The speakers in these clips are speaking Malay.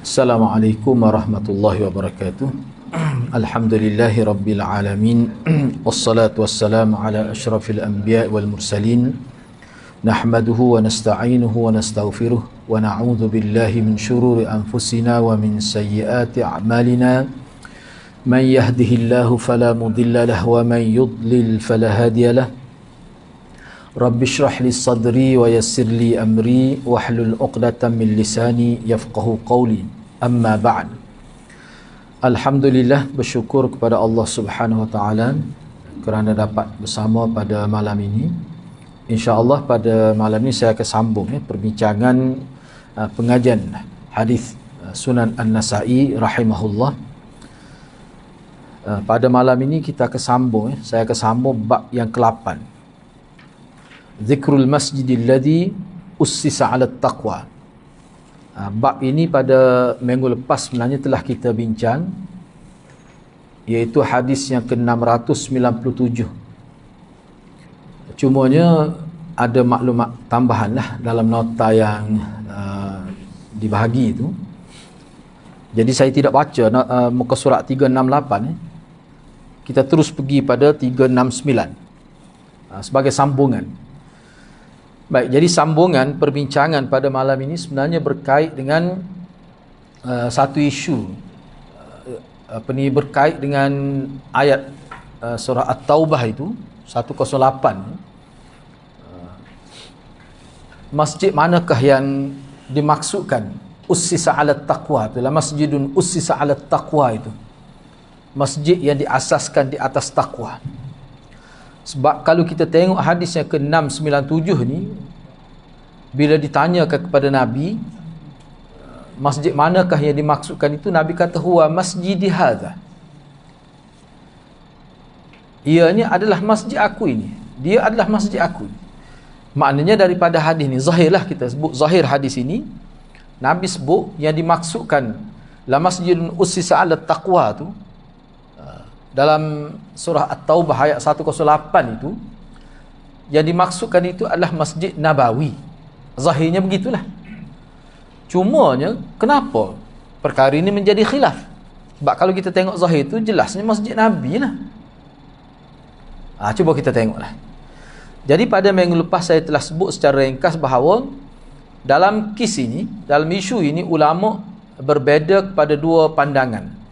Assalamualaikum warahmatullahi wabarakatuh. Alhamdulillahi rabbil alamin. Wassalatu wassalamu ala asyrafil anbiya wal mursalin. Nahmaduhu wa nasta'inuhu wa nastaghfiruh wa na'udzu billahi min syururi anfusina wa min sayyiati a'malina. Man yahdihillahu fala mudilla lahu wa man yudlil fala hadiya lahu. Rabbi shrah li sadri wa yassir li amri wahlul 'uqdatam min lisani yafqahu qawli. Amma ba'd. Alhamdulillah, bersyukur kepada Allah Subhanahu wa taala kerana dapat bersama pada malam ini. Insya-Allah pada malam ini saya akan sambung perbincangan pengajian hadis Sunan An-Nasa'i rahimahullah. Pada malam ini kita akan sambung saya akan sambung bab yang ke-8. Zikrul masjidil ladzi ussisa 'ala taqwa. Bab ini pada minggu lepas sebenarnya telah kita bincang, iaitu hadis yang ke-697. Cumanya ada maklumat tambahan lah dalam nota yang dibahagi itu. Jadi saya tidak baca muka surat 368. Kita terus pergi pada 369 sebagai sambungan. Baik, jadi sambungan perbincangan pada malam ini sebenarnya berkait dengan satu isu berkait dengan ayat surah At-Taubah itu 108. Masjid manakah yang dimaksudkan ussisa 'ala taqwa? Itulah masjidun ussisa 'ala taqwa itu. Masjid yang diasaskan di atas takwa. Sebab kalau kita tengok hadis yang ke-697 ni, bila ditanyakan kepada Nabi masjid manakah yang dimaksudkan itu, Nabi kata huwa masjidi hadza. Ianya adalah masjid aku ini. Dia adalah masjid aku. Maknanya daripada hadis ni, zahirlah kita sebut zahir hadis ini, Nabi sebut yang dimaksudkan la masjidun ussisa 'ala taqwa tu dalam surah At-Taubah ayat 108 itu, yang dimaksudkan itu adalah Masjid Nabawi. Zahirnya begitulah. Cumanya kenapa perkara ini menjadi khilaf? Sebab kalau kita tengok zahir itu jelasnya Masjid Nabi lah. Cuba kita tengoklah. Jadi pada minggu lepas saya telah sebut secara ringkas bahawa dalam kes ini, dalam isu ini, ulama berbeza kepada dua pandangan.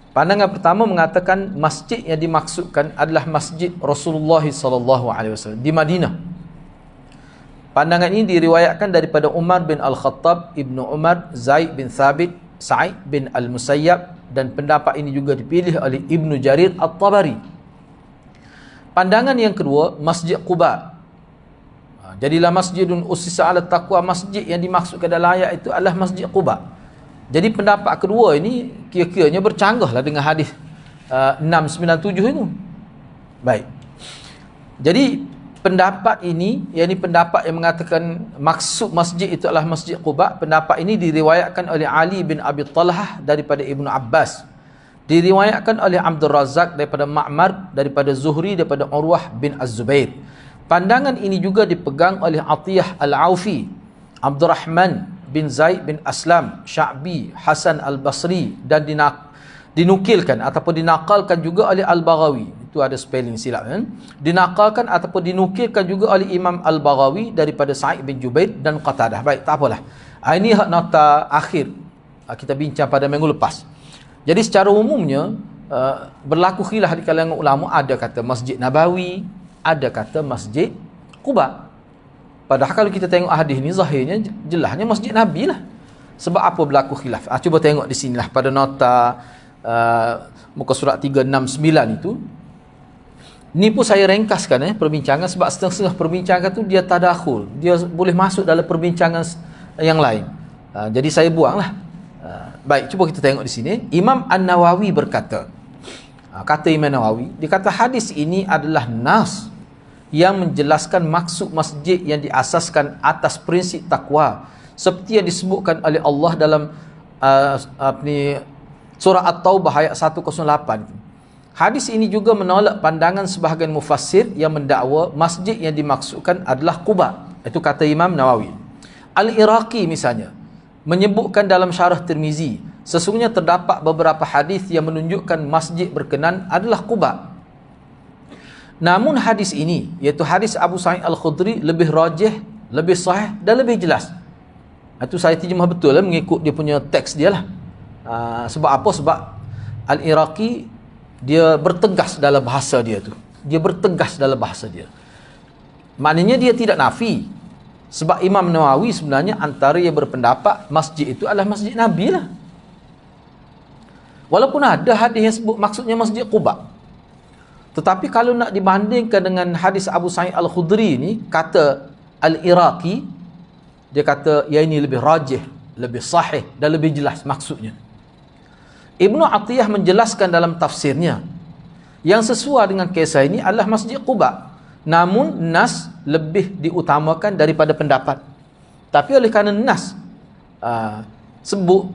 Pandangan pertama mengatakan masjid yang dimaksudkan adalah Masjid Rasulullah SAW di Madinah. Pandangan ini diriwayatkan daripada Umar bin Al-Khattab, Ibnu Umar, Zaid bin Thabit, Sa'id bin Al-Musayyab, dan pendapat ini juga dipilih oleh Ibnu Jarir At-Tabari. Pandangan yang kedua, Masjid Quba. Jadilah masjidun ussisa 'ala taqwa, masjid yang dimaksudkan dalam ayat itu adalah Masjid Quba. Jadi pendapat kedua ini kira-kiranya bercanggahlah dengan hadis 697 itu. Baik. Jadi pendapat ini, yakni pendapat yang mengatakan maksud masjid itu adalah Masjid Quba, pendapat ini diriwayatkan oleh Ali bin Abi Talhah daripada Ibnu Abbas. Diriwayatkan oleh Abdul Razak daripada Ma'mar, daripada Zuhri, daripada Urwah bin Az-Zubair. Pandangan ini juga dipegang oleh Atiyah Al-Aufi, Abdurrahman bin Zaid bin Aslam, Sya'bi, Hasan Al-Basri, dan dinukilkan ataupun dinakalkan juga oleh Al-Baghawi. Itu ada spelling silap kan? Dinakalkan ataupun dinukilkan juga oleh Imam Al-Baghawi daripada Sa'id bin Jubair dan Qatadah. Baik, tak apalah. Ini nota akhir kita bincang pada minggu lepas. Jadi secara umumnya berlaku khilaf di kalangan ulama, ada kata Masjid Nabawi, ada kata Masjid Quba. Padahal kalau kita tengok hadis ni zahirnya jelasnya Masjid Nabi lah. Sebab apa berlaku khilaf? Cuba tengok di sinilah pada nota muka surat 369 itu. Ni pun saya ringkaskan perbincangan, sebab setengah-setengah perbincangan tu dia tadakhul. Dia boleh masuk dalam perbincangan yang lain. Jadi saya buanglah. Baik, cuba kita tengok di sini. Imam An-Nawawi berkata, kata Imam Nawawi, dia kata hadis ini adalah nas yang menjelaskan maksud masjid yang diasaskan atas prinsip takwa, seperti yang disebutkan oleh Allah dalam surah At-Taubah ayat 108. Hadis ini juga menolak pandangan sebahagian mufassir yang mendakwa masjid yang dimaksudkan adalah Quba. Itu kata Imam Nawawi. Al-Iraqi misalnya, menyebutkan dalam syarah Tirmizi, sesungguhnya terdapat beberapa hadis yang menunjukkan masjid berkenan adalah Quba. Namun hadis ini, iaitu hadis Abu Sa'id Al-Khudri, lebih rajih, lebih sahih dan lebih jelas. Itu saya terjemah betul lah, mengikut dia punya teks dia lah. Sebab apa? Sebab Al-Iraqi dia bertegas dalam bahasa dia tu. Dia bertegas dalam bahasa dia. Maknanya dia tidak nafi. Sebab Imam Nawawi sebenarnya antara yang berpendapat masjid itu adalah masjid Nabi lah. Walaupun ada hadis yang sebut maksudnya masjid Quba. Tetapi kalau nak dibandingkan dengan hadis Abu Sa'id Al-Khudri ni, kata Al-Iraqi, dia kata yang ini lebih rajih, lebih sahih dan lebih jelas maksudnya. Ibnu Atiyah menjelaskan dalam tafsirnya, yang sesuai dengan kisah ini adalah masjid Quba. Namun nas lebih diutamakan daripada pendapat. Tapi oleh kerana nas sebut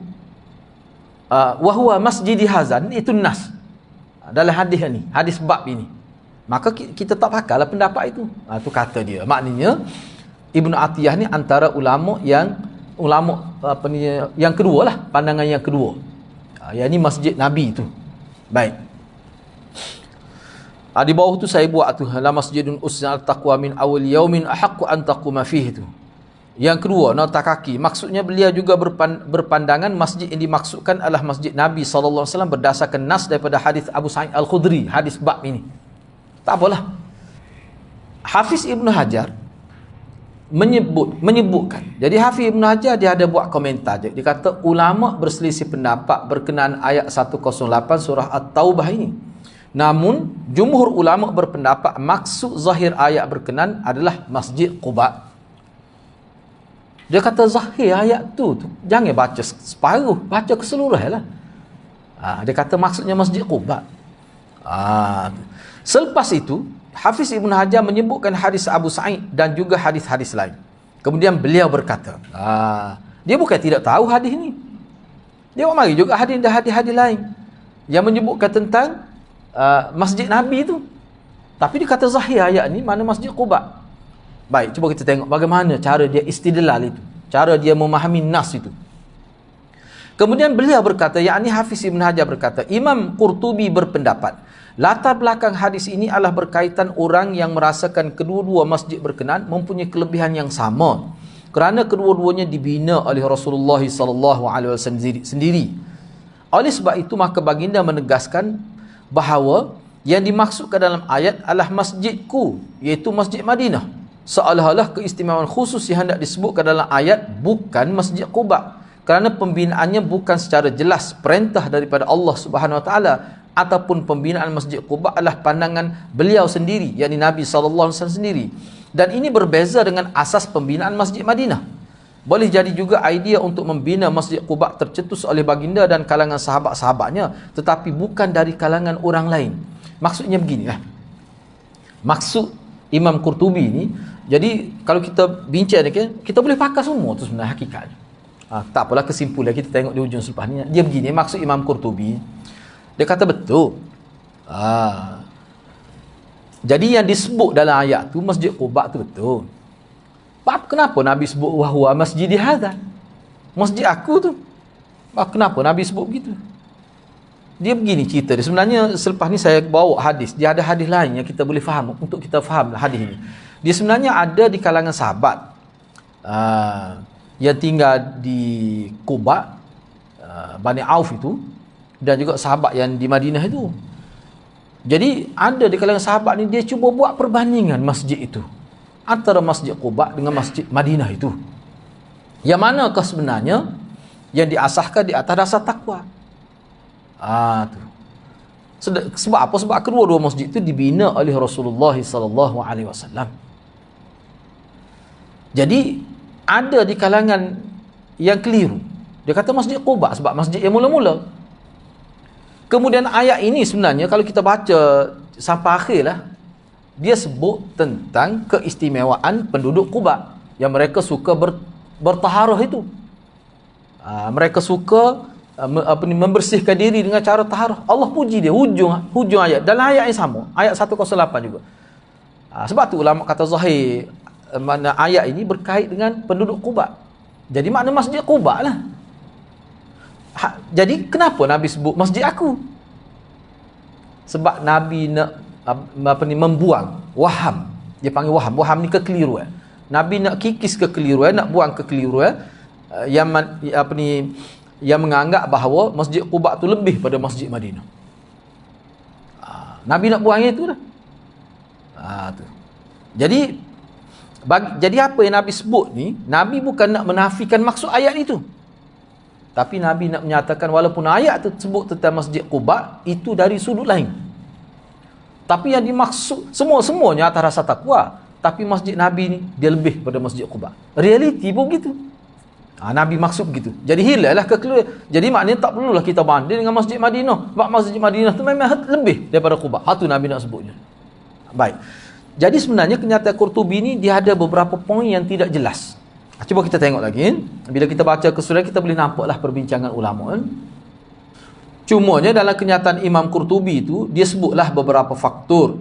wahwa masjidi hazan, itu nas dalam hadis ni, hadis bab ini, maka kita tak pakailah pendapat itu. Itu kata dia. Maknanya Ibnu Atiyah ni antara ulama yang yang kedua lah, pandangan yang kedua. Yang ni masjid Nabi tu. Baik. Di bawah tu saya buat tu, la masjidun usna al-taqwa min awal yaumin ahaqqu an taquma fihi tu. Yang kedua, nota kaki. Maksudnya beliau juga berpandangan masjid yang dimaksudkan adalah masjid Nabi SAW berdasarkan nas daripada hadis Abu Sa'id Al-Khudri, hadis bab ini. Tak apalah. Hafiz Ibn Hajar menyebutkan. Jadi Hafiz Ibn Hajar dia ada buat komentar je. Dia kata ulama berselisih pendapat berkenaan ayat 108 surah At-Taubah ini. Namun jumhur ulama berpendapat maksud zahir ayat berkenaan adalah masjid Quba. Dia kata zahir ayat tu jangan baca separuh, baca keseluruhan lah. Dia kata maksudnya masjid Quba. Selepas itu Hafiz Ibn Hajar menyebutkan hadis Abu Sa'id dan juga hadis-hadis lain. Kemudian beliau berkata, dia bukan tidak tahu hadis ni. Dia mari juga hadis-hadis lain yang menyebutkan tentang masjid Nabi itu. Tapi dia kata zahir ayat ni mana masjid Quba. Baik, cuba kita tengok bagaimana cara dia istidlal itu, cara dia memahami nas itu. Kemudian beliau berkata, yakni Hafiz Ibn Hajar berkata, Imam Qurtubi berpendapat latar belakang hadis ini adalah berkaitan orang yang merasakan kedua-dua masjid berkenan mempunyai kelebihan yang sama kerana kedua-duanya dibina oleh Rasulullah SAW sendiri. Oleh sebab itu maka baginda menegaskan bahawa yang dimaksudkan dalam ayat adalah masjidku, iaitu Masjid Madinah. Seolah-olah keistimewaan khusus yang hendak disebutkan dalam ayat bukan Masjid Quba, kerana pembinaannya bukan secara jelas perintah daripada Allah Subhanahu Wa Taala, ataupun pembinaan Masjid Quba adalah pandangan beliau sendiri, yakni Nabi SAW sendiri. Dan ini berbeza dengan asas pembinaan Masjid Madinah. Boleh jadi juga idea untuk membina Masjid Quba tercetus oleh baginda dan kalangan sahabat-sahabatnya, tetapi bukan dari kalangan orang lain. Maksudnya beginilah. Maksud Imam Qurtubi ni, jadi kalau kita bincang ni, kita boleh pakai semua tu sebenarnya hakikatnya. Tak apalah kesimpulan, kita tengok di hujung selepas ni. Dia begini, maksud Imam Qurtubi, dia kata betul. Jadi yang disebut dalam ayat tu Masjid Quba tu betul. Kenapa Nabi sebut wahwa masjidi hadza? Masjid aku tu. Kenapa Nabi sebut begitu? Dia begini cerita dia. Sebenarnya selepas ni saya bawa hadis. Dia ada hadis lain yang kita boleh faham, untuk kita faham hadis ini. Dia sebenarnya ada di kalangan sahabat yang tinggal di Quba, Bani Auf itu, dan juga sahabat yang di Madinah itu. Jadi ada di kalangan sahabat ni, dia cuba buat perbandingan masjid itu antara Masjid Quba dengan Masjid Madinah itu. Yang manakah sebenarnya yang diasahkan di atas dasar takwa? Tu. Sebab apa? Sebab kedua-dua masjid itu dibina oleh Rasulullah SAW. Jadi ada di kalangan yang keliru. Dia kata Masjid Quba sebab masjid yang mula-mula. Kemudian ayat ini sebenarnya kalau kita baca sampai akhir lah, dia sebut tentang keistimewaan penduduk Quba yang mereka suka bertaharah itu. Mereka suka membersihkan diri dengan cara taharah. Allah puji dia hujung ayat. Dalam ayat yang sama, ayat 108 juga. Sebab tu ulama kata zahir mana ayat ini berkait dengan penduduk Quba. Jadi makna Masjid Quba lah. Jadi kenapa Nabi sebut masjid aku? Sebab Nabi nak membuang waham. Dia panggil waham. Waham ni kekeliruan. Nabi nak kikis kekeliruan, nak buang kekeliruan yang menganggap bahawa Masjid Quba tu lebih pada Masjid Madinah. Nabi nak buang itu dah. Tu. Jadi apa yang Nabi sebut ni, Nabi bukan nak menafikan maksud ayat itu. Tapi Nabi nak menyatakan walaupun ayat tersebut tentang Masjid Quba itu dari sudut lain. Tapi yang dimaksud semuanya atas rasa takwa. Tapi masjid Nabi ni dia lebih pada Masjid Quba. Realiti pun begitu. Nabi maksud begitu. Jadi hilanglah kekeliruan. Jadi maknanya tak perlulah kita banding dengan Masjid Madinah. Sebab Masjid Madinah tu memang lebih daripada Quba. Itu Nabi nak sebutnya. Baik. Jadi sebenarnya kenyataan Qurtubi ni dia ada beberapa poin yang tidak jelas. Cuba kita tengok lagi. Bila kita baca keseluruhan kita boleh nampaklah perbincangan ulama. Cumanya dalam kenyataan Imam Qurtubi itu dia sebutlah beberapa faktor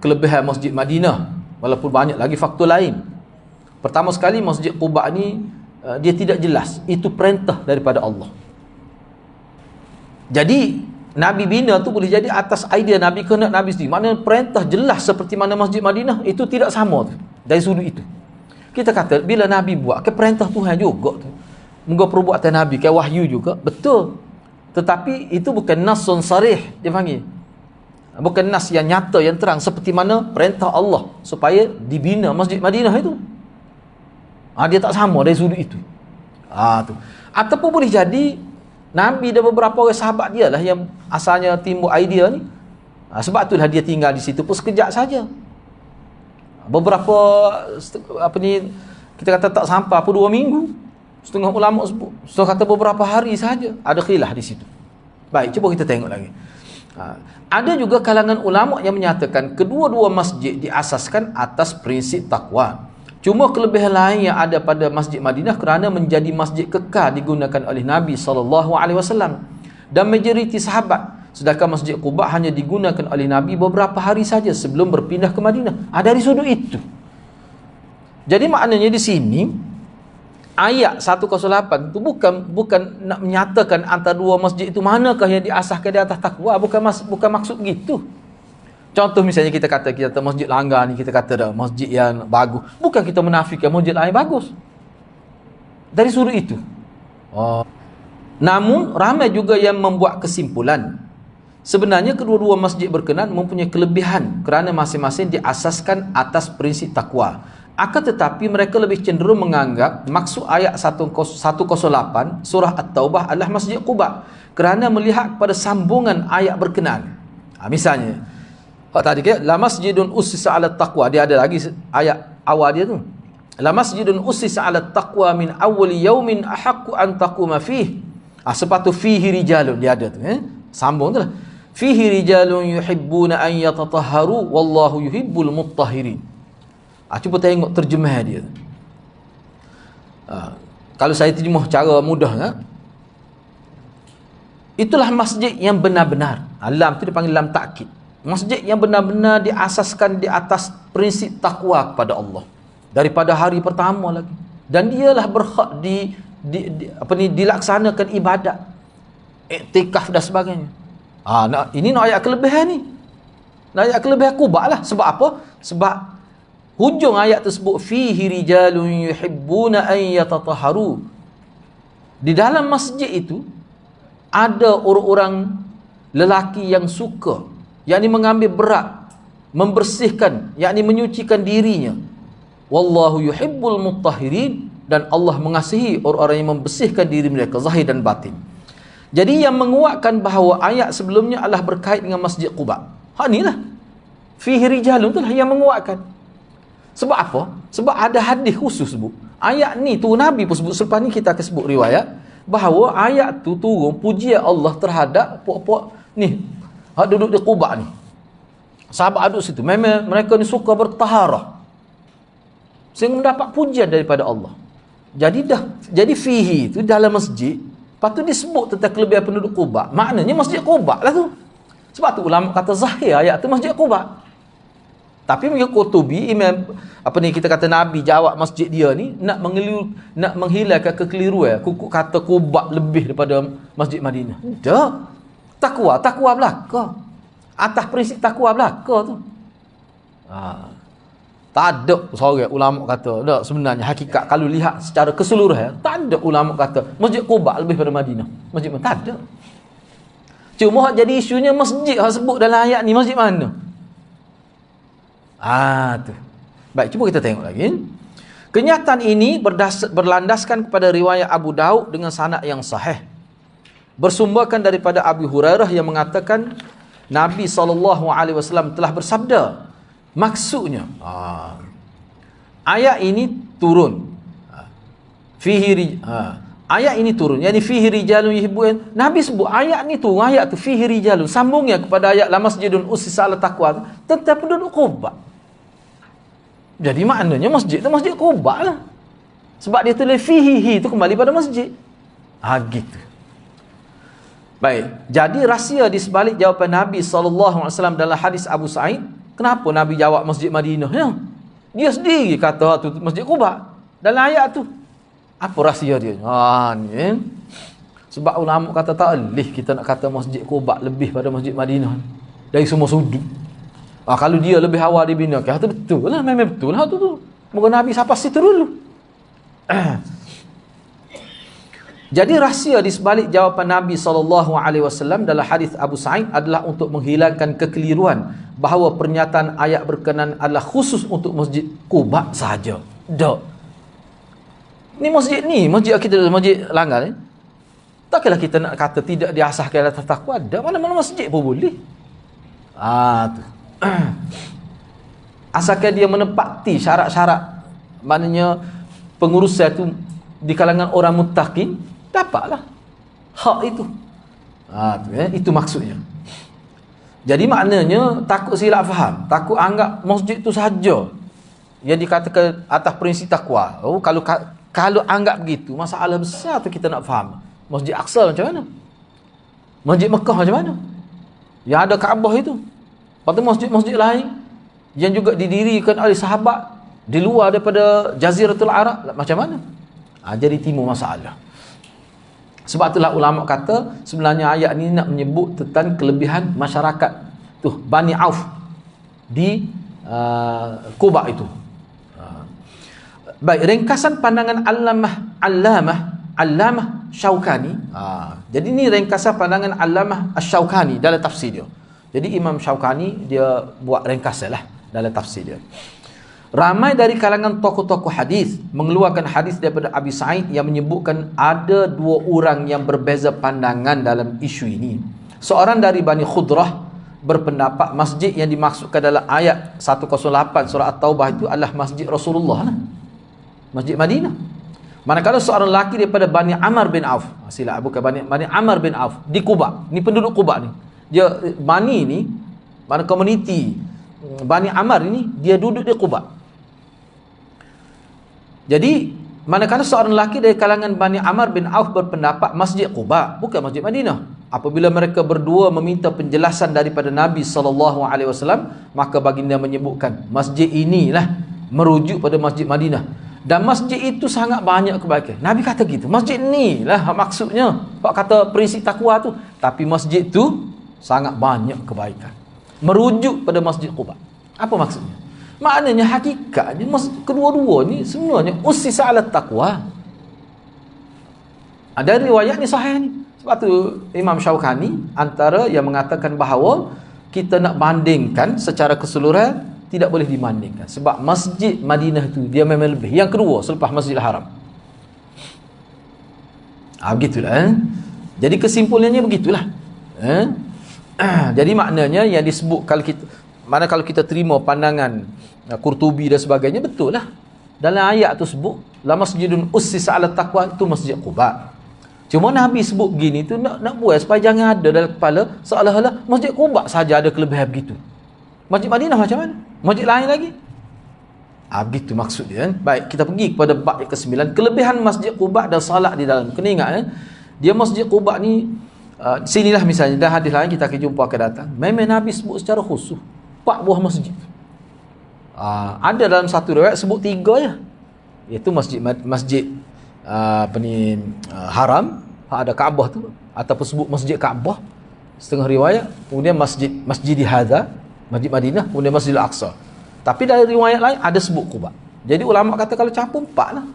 kelebihan Masjid Madinah, walaupun banyak lagi faktor lain. Pertama sekali Masjid Quba ni dia tidak jelas itu perintah daripada Allah. Jadi Nabi bina tu boleh jadi atas idea Nabi kehendak Nabi sendiri. Maknanya perintah jelas seperti mana Masjid Madinah itu tidak sama tu. Dari sudut itu kita kata bila Nabi buat ke perintah Tuhan juga tu. Moga perbuatan Nabi ke wahyu juga. Betul. Tetapi itu bukan nasun sarih dia panggil. Bukan nas yang nyata yang terang seperti mana perintah Allah supaya dibina Masjid Madinah itu. Dia tak sama dari sudut itu. Tu. Ataupun boleh jadi Nabi dan beberapa orang sahabat dia lah yang asalnya timbul idea ni. Sebab itulah dia tinggal di situ pun sekejap saja. Beberapa kita kata tak sampai 2 minggu. Setengah ulama sebut. So kata beberapa hari saja. Ada khilaf di situ. Baik, cuba kita tengok lagi. Ada juga kalangan ulama yang menyatakan kedua-dua masjid diasaskan atas prinsip takwa. Cuma kelebihan lain yang ada pada Masjid Madinah kerana menjadi masjid kekal digunakan oleh Nabi SAW dan majoriti sahabat. Sedangkan Masjid Quba hanya digunakan oleh Nabi beberapa hari saja sebelum berpindah ke Madinah. Dari sudut itu. Jadi maknanya di sini ayat 108 itu bukan nak menyatakan antara dua masjid itu manakah yang diasahkan di atas takwa, bukan maksud begitu. Contoh misalnya kita kata masjid Langgar ni kita kata dah masjid yang bagus, bukan kita menafikan masjid lain bagus. Dari sudut itu. Namun ramai juga yang membuat kesimpulan sebenarnya kedua-dua masjid berkenaan mempunyai kelebihan kerana masing-masing diasaskan atas prinsip takwa. Akan tetapi mereka lebih cenderung menganggap maksud ayat 108 surah At-Taubah adalah Masjid Quba kerana melihat kepada sambungan ayat berkenaan. Misalnya tadi la masjidun ussisa 'ala taqwa, dia ada lagi ayat awal dia tu. La masjidun ussisa 'ala taqwa min awwali yaumin ahaqqu an taquma fihi. Sepatu fihi rijalun dia ada tu sambung tu lah. Fihi rijalun yuhibbuna an yatatahharu wallahu yuhibbul mutahhirin. Cuba tengok terjemah dia. Kalau saya terjemah cara mudah itulah masjid yang benar-benar. Lam tu dipanggil lam takkid. Masjid yang benar-benar diasaskan di atas prinsip takwa kepada Allah daripada hari pertama lagi. Dan dialah berhak dilaksanakan ibadat, iktikaf dan sebagainya. Ini ayat kelebihan ni. Ayat kelebihan Quba lah. Sebab apa? Sebab hujung ayat tersebut fihi rijalun yuhibbuna an yatatahharu. Di dalam masjid itu ada orang-orang lelaki yang suka, yakni mengambil berat, membersihkan, yakni menyucikan dirinya. Wallahu yuhibbul mutahhirin, dan Allah mengasihi orang-orang yang membersihkan diri mereka zahir dan batin. Jadi yang menguatkan bahawa ayat sebelumnya adalah berkait dengan Masjid Quba. Inilah fihi rijalun itulah yang menguatkan. Sebab apa? Sebab ada hadis khusus sebut. Ayat ni tu Nabi pun sebut. Selepas ni kita akan sebut riwayat bahawa ayat tu turun pujian Allah terhadap puak-puak ni duduk di Quba ni. Sahabat duduk situ. Memang mereka ni suka bertaharah sehingga mendapat pujian daripada Allah. Jadi fihi tu dalam masjid. Lepas tu disebut tentang kelebihan penduduk Quba. Maknanya Masjid Quba lah tu. Sebab tu ulama kata zahir ayat tu Masjid Quba. Tapi mengikut Qurtubi, imam apa ni kita kata Nabi jawab masjid dia ni nak menghilangkan kekeliruan. Kuku kata Quba lebih daripada Masjid Madinah. Tak. Takwa belaka. Atas prinsip takwa belaka tu. Tak ada seorang ulama kata, tak, sebenarnya hakikat kalau lihat secara keseluruhan, tak ada ulama kata Masjid Quba lebih daripada Madinah. Masjid Madinah tak ada. Cuma hak jadi isunya masjid hak sebut dalam ayat ni masjid mana? Tu. Baik, cuba kita tengok lagi. Kenyataan ini berlandaskan kepada riwayat Abu Daud dengan sanad yang sahih. Bersumberkan daripada Abu Hurairah yang mengatakan Nabi SAW telah bersabda. Maksudnya ayat ini turun. Ayat ini turun. Yani fihi rijalun yuhibbun. Nabi sebut ayat ni turun, ayat tu fihi rijalun. Sambungnya kepada ayat la masjidun ussisa 'ala taqwa tentang penduduk Quba. Jadi maknanya masjid tu masjid Quba lah. Sebab dia tulis fihi tu kembali pada masjid. Gitu. Baik. Jadi rahsia di sebalik jawapan Nabi SAW dalam hadis Abu Sa'id, kenapa Nabi jawab Masjid Madinah? Ya. Dia sendiri kata tu Masjid Quba dalam ayat tu. Apa rahsia dia? Ni. Sebab ulama kata tak boleh kita nak kata Masjid Quba lebih pada Masjid Madinah dari semua sudut. Kalau dia lebih awal dibina, itu betul lah, memang betul lah tu. Moga Nabi sampai situ dulu. Jadi rahsia di sebalik jawapan Nabi SAW dalam hadis Abu Sa'id adalah untuk menghilangkan kekeliruan bahawa pernyataan ayat berkenaan adalah khusus untuk Masjid Quba sahaja. Tak. Ni masjid kita, masjid Langgar ni. Takkanlah kita nak kata tidak diasahkan atas takwa. Ada mana-mana masjid pun boleh. Tu. Asalkan dia menepati syarat-syarat, maknanya pengurusan itu di kalangan orang muttaqin, dapatlah hak itu. Itu maksudnya. Jadi maknanya takut silap faham, takut anggap masjid itu sahaja yang dikatakan atas prinsip takwa. Kalau anggap begitu, masalah besar tu kita nak faham. Masjid Aqsa macam mana? Masjid Mekah macam mana? Yang ada Kaabah itu. Lepas tu masjid-masjid lain yang juga didirikan oleh sahabat di luar daripada Jaziratul Arab, macam mana? Jadi timbul masalah. Sebab itulah ulama kata sebenarnya ayat ni nak menyebut tentang kelebihan masyarakat tu Bani Auf di Quba itu. Baik, ringkasan pandangan Allamah Syaukani. Jadi ni ringkasan pandangan Allamah Asy-Syaukani dalam tafsir dia. Jadi Imam Syaukani dia buat ringkasan lah dalam tafsir dia. Ramai dari kalangan tokoh-tokoh hadis mengeluarkan hadis daripada Abi Sa'id yang menyebutkan ada dua orang yang berbeza pandangan dalam isu ini. Seorang dari Bani Khudrah berpendapat masjid yang dimaksudkan dalam ayat 108 surah At-Taubah itu adalah masjid Rasulullah lah. Masjid Madinah. Manakala seorang lelaki daripada Bani Amr bin Auf, bukan Bani Amr bin Auf di Quba. Ni penduduk Quba ni. Dia Bani ni, mana komuniti Bani Amr ini dia duduk di Quba. Jadi manakala seorang lelaki dari kalangan Bani Amr bin Auf berpendapat masjid Quba bukan masjid Madinah. Apabila mereka berdua meminta penjelasan daripada Nabi SAW, maka baginda menyebutkan masjid inilah merujuk pada masjid Madinah. Dan masjid itu sangat banyak kebaikan. Nabi kata gitu. Masjid ni lah maksudnya. Pak kata prinsip takwa tu. Tapi masjid tu sangat banyak kebaikan. Merujuk pada masjid Quba. Apa maksudnya? Maknanya hakikatnya kedua-dua ni sebenarnya ussisa 'ala taqwa. Ada riwayat ni sahih ni. Sebab tu Imam Syaukani antara yang mengatakan bahawa kita nak bandingkan secara keseluruhan tidak boleh dibandingkan. Sebab masjid Madinah tu dia memang lebih. Yang kedua selepas Masjidil Haram. Begitulah. Jadi kesimpulannya begitulah. Jadi maknanya yang disebut kalau kita terima pandangan Qurtubi dan sebagainya, betul lah. Dalam ayat tu sebut la masjidun ussisa 'ala taqwa, itu masjid Quba. Cuma Nabi sebut gini tu nak buat supaya jangan ada dalam kepala seolah-olah masjid Quba saja ada kelebihan begitu. Masjid Madinah macam mana? Masjid lain lagi? Begitu maksud dia. Baik, kita pergi kepada bab yang ke-9, kelebihan Masjid Quba dan salat di dalam. Kena ingat dia Masjid Quba ni sinilah misalnya, dan hadis lain kita akan jumpa akan datang. Memang Nabi sebut secara khusus 4 buah masjid. Ada dalam satu riwayat sebut 3 je, iaitu masjid Haram, ada Kaabah tu, ataupun sebut Masjid Kaabah setengah riwayat, kemudian Masjid Hadza, Masjid Madinah, kemudian Masjid Al-Aqsa. Tapi dari riwayat lain ada sebut Quba. Jadi ulama kata kalau campur 4 lah.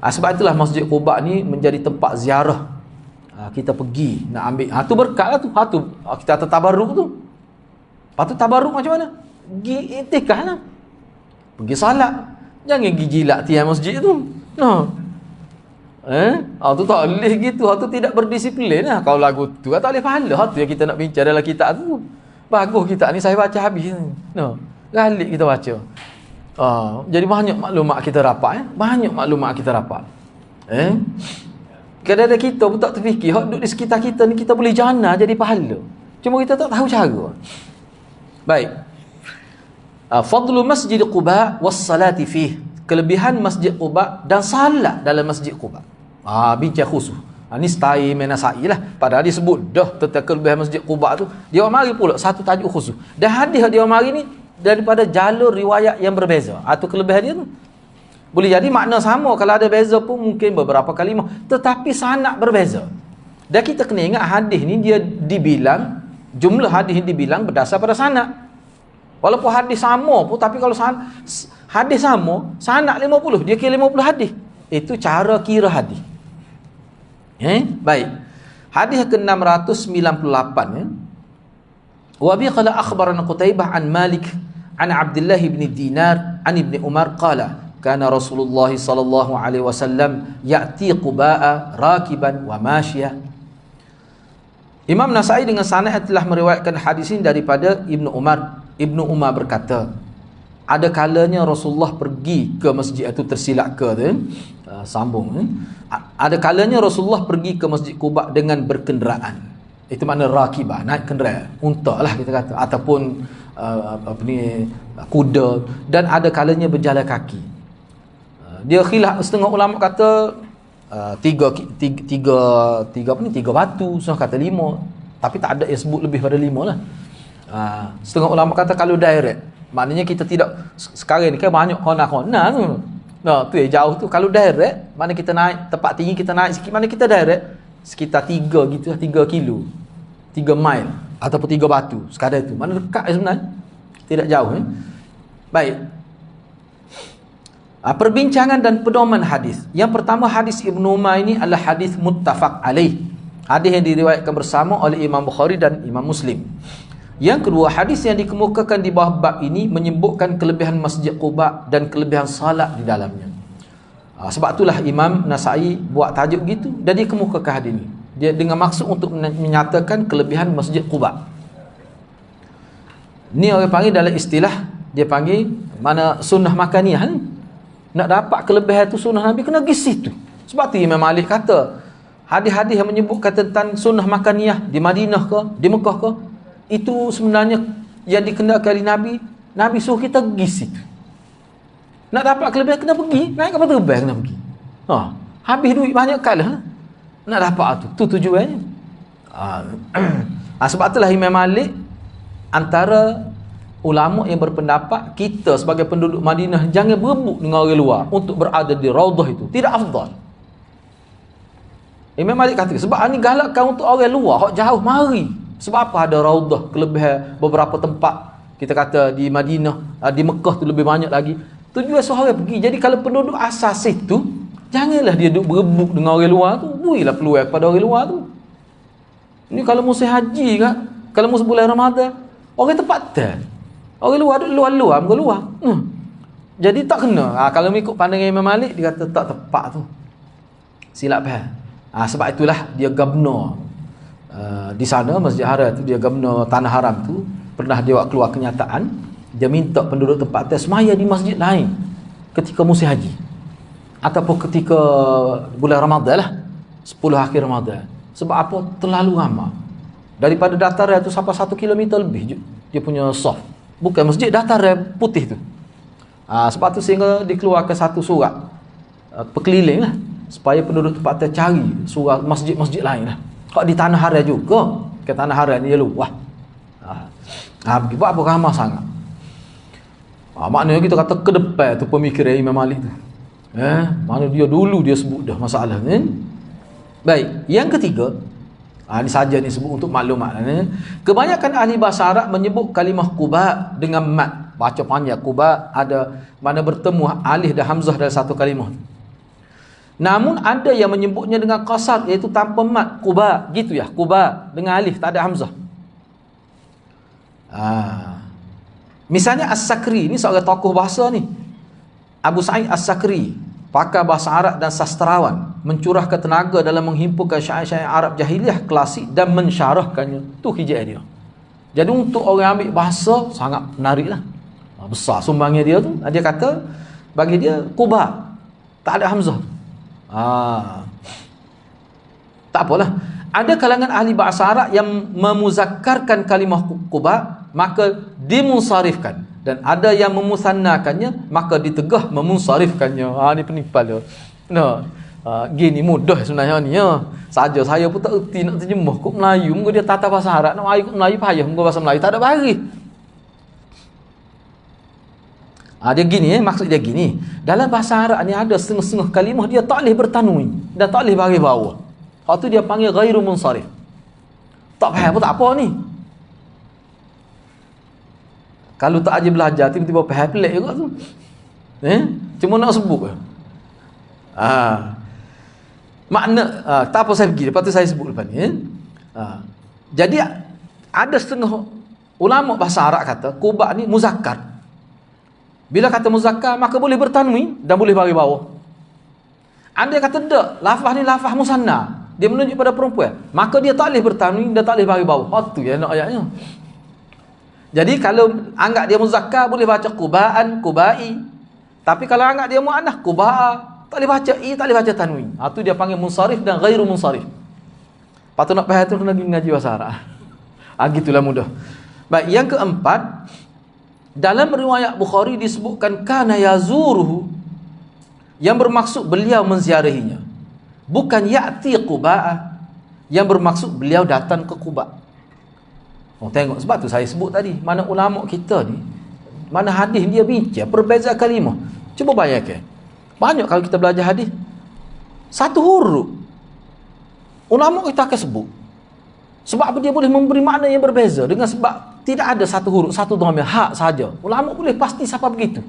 Sebab itulah Masjid Quba ni menjadi tempat ziarah. Kita pergi nak ambil, tu berkat lah tu. Kita atas tabarruk tu. Lepas tu tabarruk macam mana? Pergi iktikaf lah, pergi salat. Jangan pergi jilat tiang masjid tu. Tu tak boleh gitu. Tu tidak berdisiplin lah. Kalau lagu tu tak boleh pahala. Tu yang kita nak bincang dalam kitab tu. Bagus kitab ni, saya baca habis. Galik kita baca. Jadi banyak maklumat kita dapat. Banyak maklumat kita dapat. Kadang-kadang kita pun tak terfikir, hak duduk di sekitar kita ni kita boleh jana jadi pahala. Cuma kita tak tahu cara. Baik. Fadlu Masjid Quba was salati fih. Kelebihan Masjid Quba dan salat dalam Masjid Quba. Bincang khusus. Ni style Menasai lah. Padahal dia sebut dah tentang kelebihan Masjid Quba tu. Dia mari pula satu tajuk khusus. Dan hadis dia mari ni daripada jalur riwayat yang berbeza. Atau kelebihan dia tu boleh jadi makna sama, kalau ada beza pun mungkin beberapa kalimah, tetapi sanad berbeza. Dan kita kena ingat hadis ni dia dibilang, jumlah hadis ni dibilang berdasar pada sanad. Walaupun hadis sama pun, tapi kalau hadis sama, sanad 50, dia kira 50 hadis. Itu cara kira hadis. Baik. Hadis ke-698 Wa bi qala akhbarana Qutaibah an Malik an Abdullah bin Dinar an Ibn Umar qala kana Rasulullah sallallahu alaihi wasallam ya'ti Quba'a rakiban wa masyiah. Imam Nasai dengan sanad telah meriwayatkan hadis ini daripada Ibnu Umar. Ibnu Umar berkata, ada kalanya Rasulullah pergi ke masjid itu, tersilap ke tu, ada kalanya Rasulullah pergi ke Masjid Quba dengan berkenderaan. Itu makna rakibah, naik kenderaan, unta lah kita kata, ataupun kuda, dan ada kalanya berjalan kaki. Dia khilaf, setengah ulama kata tiga batu, setengah kata 5, tapi tak ada yang sebut lebih pada 5 lah. Setengah ulama kata kalau direct, maknanya kita tidak, sekarang ni kan banyak kona-kona tu. Tu yang jauh tu. Kalau direct, mana kita naik tempat tinggi, kita naik sikit, mana kita direct sekitar 3 gitu lah, 3 kilo, 3 mile ataupun 3 batu sekadar itu. Mana dekat sebenarnya, tidak jauh. Baik. Perbincangan dan pedoman hadis. Yang pertama, hadis Ibnu Umar ini adalah hadis muttafaq alaih. Hadis yang diriwayatkan bersama oleh Imam Bukhari dan Imam Muslim. Yang kedua, hadis yang dikemukakan di bawah bab ini menyebutkan kelebihan Masjid Quba dan kelebihan salat di dalamnya. Sebab itulah Imam Nasai buat tajuk gitu dan dia kemukakan hadis ini. Dia dengan maksud untuk menyatakan kelebihan Masjid Quba. Ni orang panggil dalam istilah, dia panggil mana sunnah makaniyah ni. Nak dapat kelebihan tu sunnah Nabi kena pergi situ. Sebab tu Imam Malik kata hadis-hadis yang menyebutkan tentang sunnah makaniyah di Madinah ke, di Mekah ke, itu sebenarnya yang dikenakan Nabi, Nabi suruh kita pergi situ. Nak dapat kelebihan kena pergi, naik kapal terbang kena pergi. Habis duit banyak kalah nak dapat tu tujuannya. Sebab itulah Imam Malik antara ulama yang berpendapat kita sebagai penduduk Madinah jangan berebut dengan orang luar untuk berada di Raudah itu. Tidak afdal. Imam Malik kata sebab ini galakkan untuk orang luar hak jauh mari. Sebab apa ada Raudah, kelebihan beberapa tempat kita kata di Madinah, di Mekah tu lebih banyak lagi. Tujuan seorang pergi. Jadi kalau penduduk asas itu janganlah dia duduk berebut dengan orang luar tu. Berilah peluang kepada orang luar tu. Ini kalau musim haji kan, kalau musim bulan Ramadan, orang tempat tak. Orang luar duduk luar-luar, bukan luar. Jadi tak kena. Kalau mengikut pandangan Imam Malik, dia kata tak tepat tu. Silap faham. Sebab itulah dia gubernur di sana Masjid Haram tu, dia gubernur tanah haram tu, pernah dia buat keluar kenyataan, dia minta penduduk tempat tu semaya di masjid lain ketika musim haji ataupun ketika bulan Ramadan lah, 10 akhir Ramadan. Sebab apa? Terlalu ramai. Daripada dataran tu sampai 1 km lebih dia punya soft. Bukan masjid, dataran putih tu. Sebab tu sehingga dikeluarkan satu surat perkeliling lah, supaya penduduk tempat tu cari surat masjid-masjid lain lah. Kalau di tanah haram juga, ke tanah haram ni luah. Buat apa ramah sangat. Maknanya kita kata ke depan tu pemikiran Imam Malik tu. Mana dia dulu dia sebut dah masalah kan. Baik, yang ketiga, ini saja ni sebut untuk maklumat. Kebanyakan ahli bahasa Arab menyebut kalimah Quba dengan mat. Baca panjang Quba, ada mana bertemu alif dan hamzah dalam satu kalimah. Namun ada yang menyebutnya dengan qasar, iaitu tanpa mat, Quba, gitu ya, Quba dengan alif, tak ada hamzah. Misalnya As-Sakri, ni seorang tokoh bahasa ni, Abu Sa'id As-Sakri, pakar bahasa Arab dan sastrawan, mencurahkan tenaga dalam menghimpunkan syair-syair Arab jahiliah klasik dan mensyarahkannya. Tu hijab dia. Jadi untuk orang ambil bahasa sangat menarik lah, besar sumbangnya dia tu. Dia kata bagi dia Quba tak ada hamzah. Tak apalah. Ada kalangan ahli bahasa Arab yang memuzakkarkan kalimah Quba, maka dimunsarifkan, dan ada yang memusannakannya, maka ditegah memunsarifkannya. Ni penipal dia. Gini mudah sebenarnya ni ya. Saja saya pun tak erti nak terjemah kok Melayu, muka dia tata bahasa Arab, nak air kok Melayu payah, muka bahasa Melayu tak ada bagi. Dia gini, maksud dia gini. Dalam bahasa Arab ni ada setengah-setengah kalimah dia tak boleh bertanwin dan tak boleh bagi bawah. Hak tu dia panggil ghairu munsarif. Tak faham pun tak apa ni. Kalau tak aja belajar tiba-tiba faham pelik juga tu. Cuma nak sebut. Makna tak apa saya pergi, lepas tu saya sebut lepas ni. Jadi ada setengah ulama bahasa Arab kata Quba ni muzakkar. Bila kata muzakkar maka boleh bertanwin dan boleh bagi bawah. Anda kata tak, lafaz ni lafaz musanna, dia menunjuk pada perempuan, maka dia tak boleh bertanwin dan tak boleh bagi bawah. Tu ya nak ayatnya. Jadi kalau anggap dia muzakkar boleh baca qubaan, qubai. Tapi kalau anggap dia muannah, qubaa, tak boleh baca i, tak boleh baca tanwin. Tu dia panggil munsarif dan ghairu munsarif. Patut nak faham tu kena pergi ngaji bahasa Arab. Gitulah mudah. Baik, yang keempat, dalam riwayat Bukhari disebutkan kana yazuruhu, yang bermaksud beliau menziarahinya. Bukan ya'ti Quba, yang bermaksud beliau datang ke Quba. Tengok, sebab tu saya sebut tadi, mana ulama kita ni, mana hadis dia bincang perbezaan kalimah. Cuba bayangkan, banyak kalau kita belajar hadis, satu huruf ulama kita akan sebut. Sebab dia boleh memberi makna yang berbeza, dengan sebab tidak ada satu huruf, satu dhamir, hak saja. Ulama boleh pasti siapa begitu.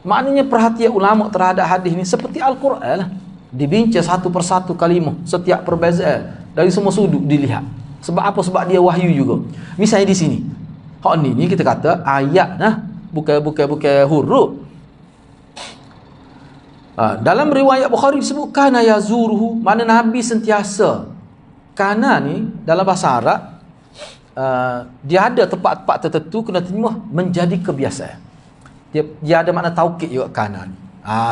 Maknanya perhatian ulama terhadap hadis ni seperti Al-Quran lah. Dibincang satu persatu kalimah, setiap perbezaan dari semua sudut dilihat. Sebab apa? Sebab dia wahyu juga. Misalnya di sini, hak ni kita kata ayat nah, bukan huruf. Dalam riwayat Bukhari disebut kana yazuruhu, mana Nabi sentiasa. Kana ni dalam bahasa Arab, dia ada tempat-tempat tertentu kena terjemah menjadi kebiasaan. Dia ada makna taukid juga kana ni.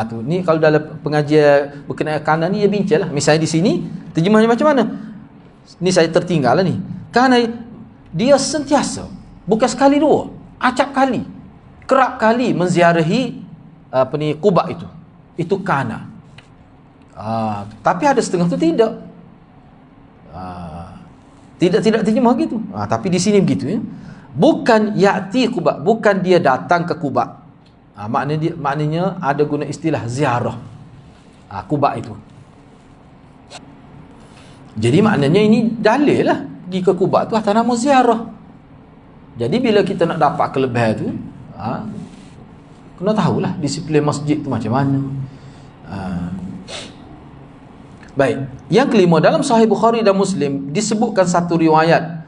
Tu ni kalau dalam pengajian berkenaan kana ni dia bincanglah. Misalnya di sini terjemahnya macam mana? Ni saya tertinggal lah ni. Kana dia sentiasa, bukan sekali dua, acap kali, kerap kali menziarahi Quba itu. Itu kana. Tapi ada setengah tu tidak. Tidak terjemah gitu. Tapi di sini begitu ya. Bukan ya'ti Quba, bukan dia datang ke Quba. Maknanya ada guna istilah ziarah. Quba itu. Jadi maknanya ini dalil lah, pergi ke Quba tu atas nama ziarah. Jadi bila kita nak dapat kelebihan tu, kena tahulah disiplin masjid tu macam mana. Baik, yang kelima, dalam Sahih Bukhari dan Muslim disebutkan satu riwayat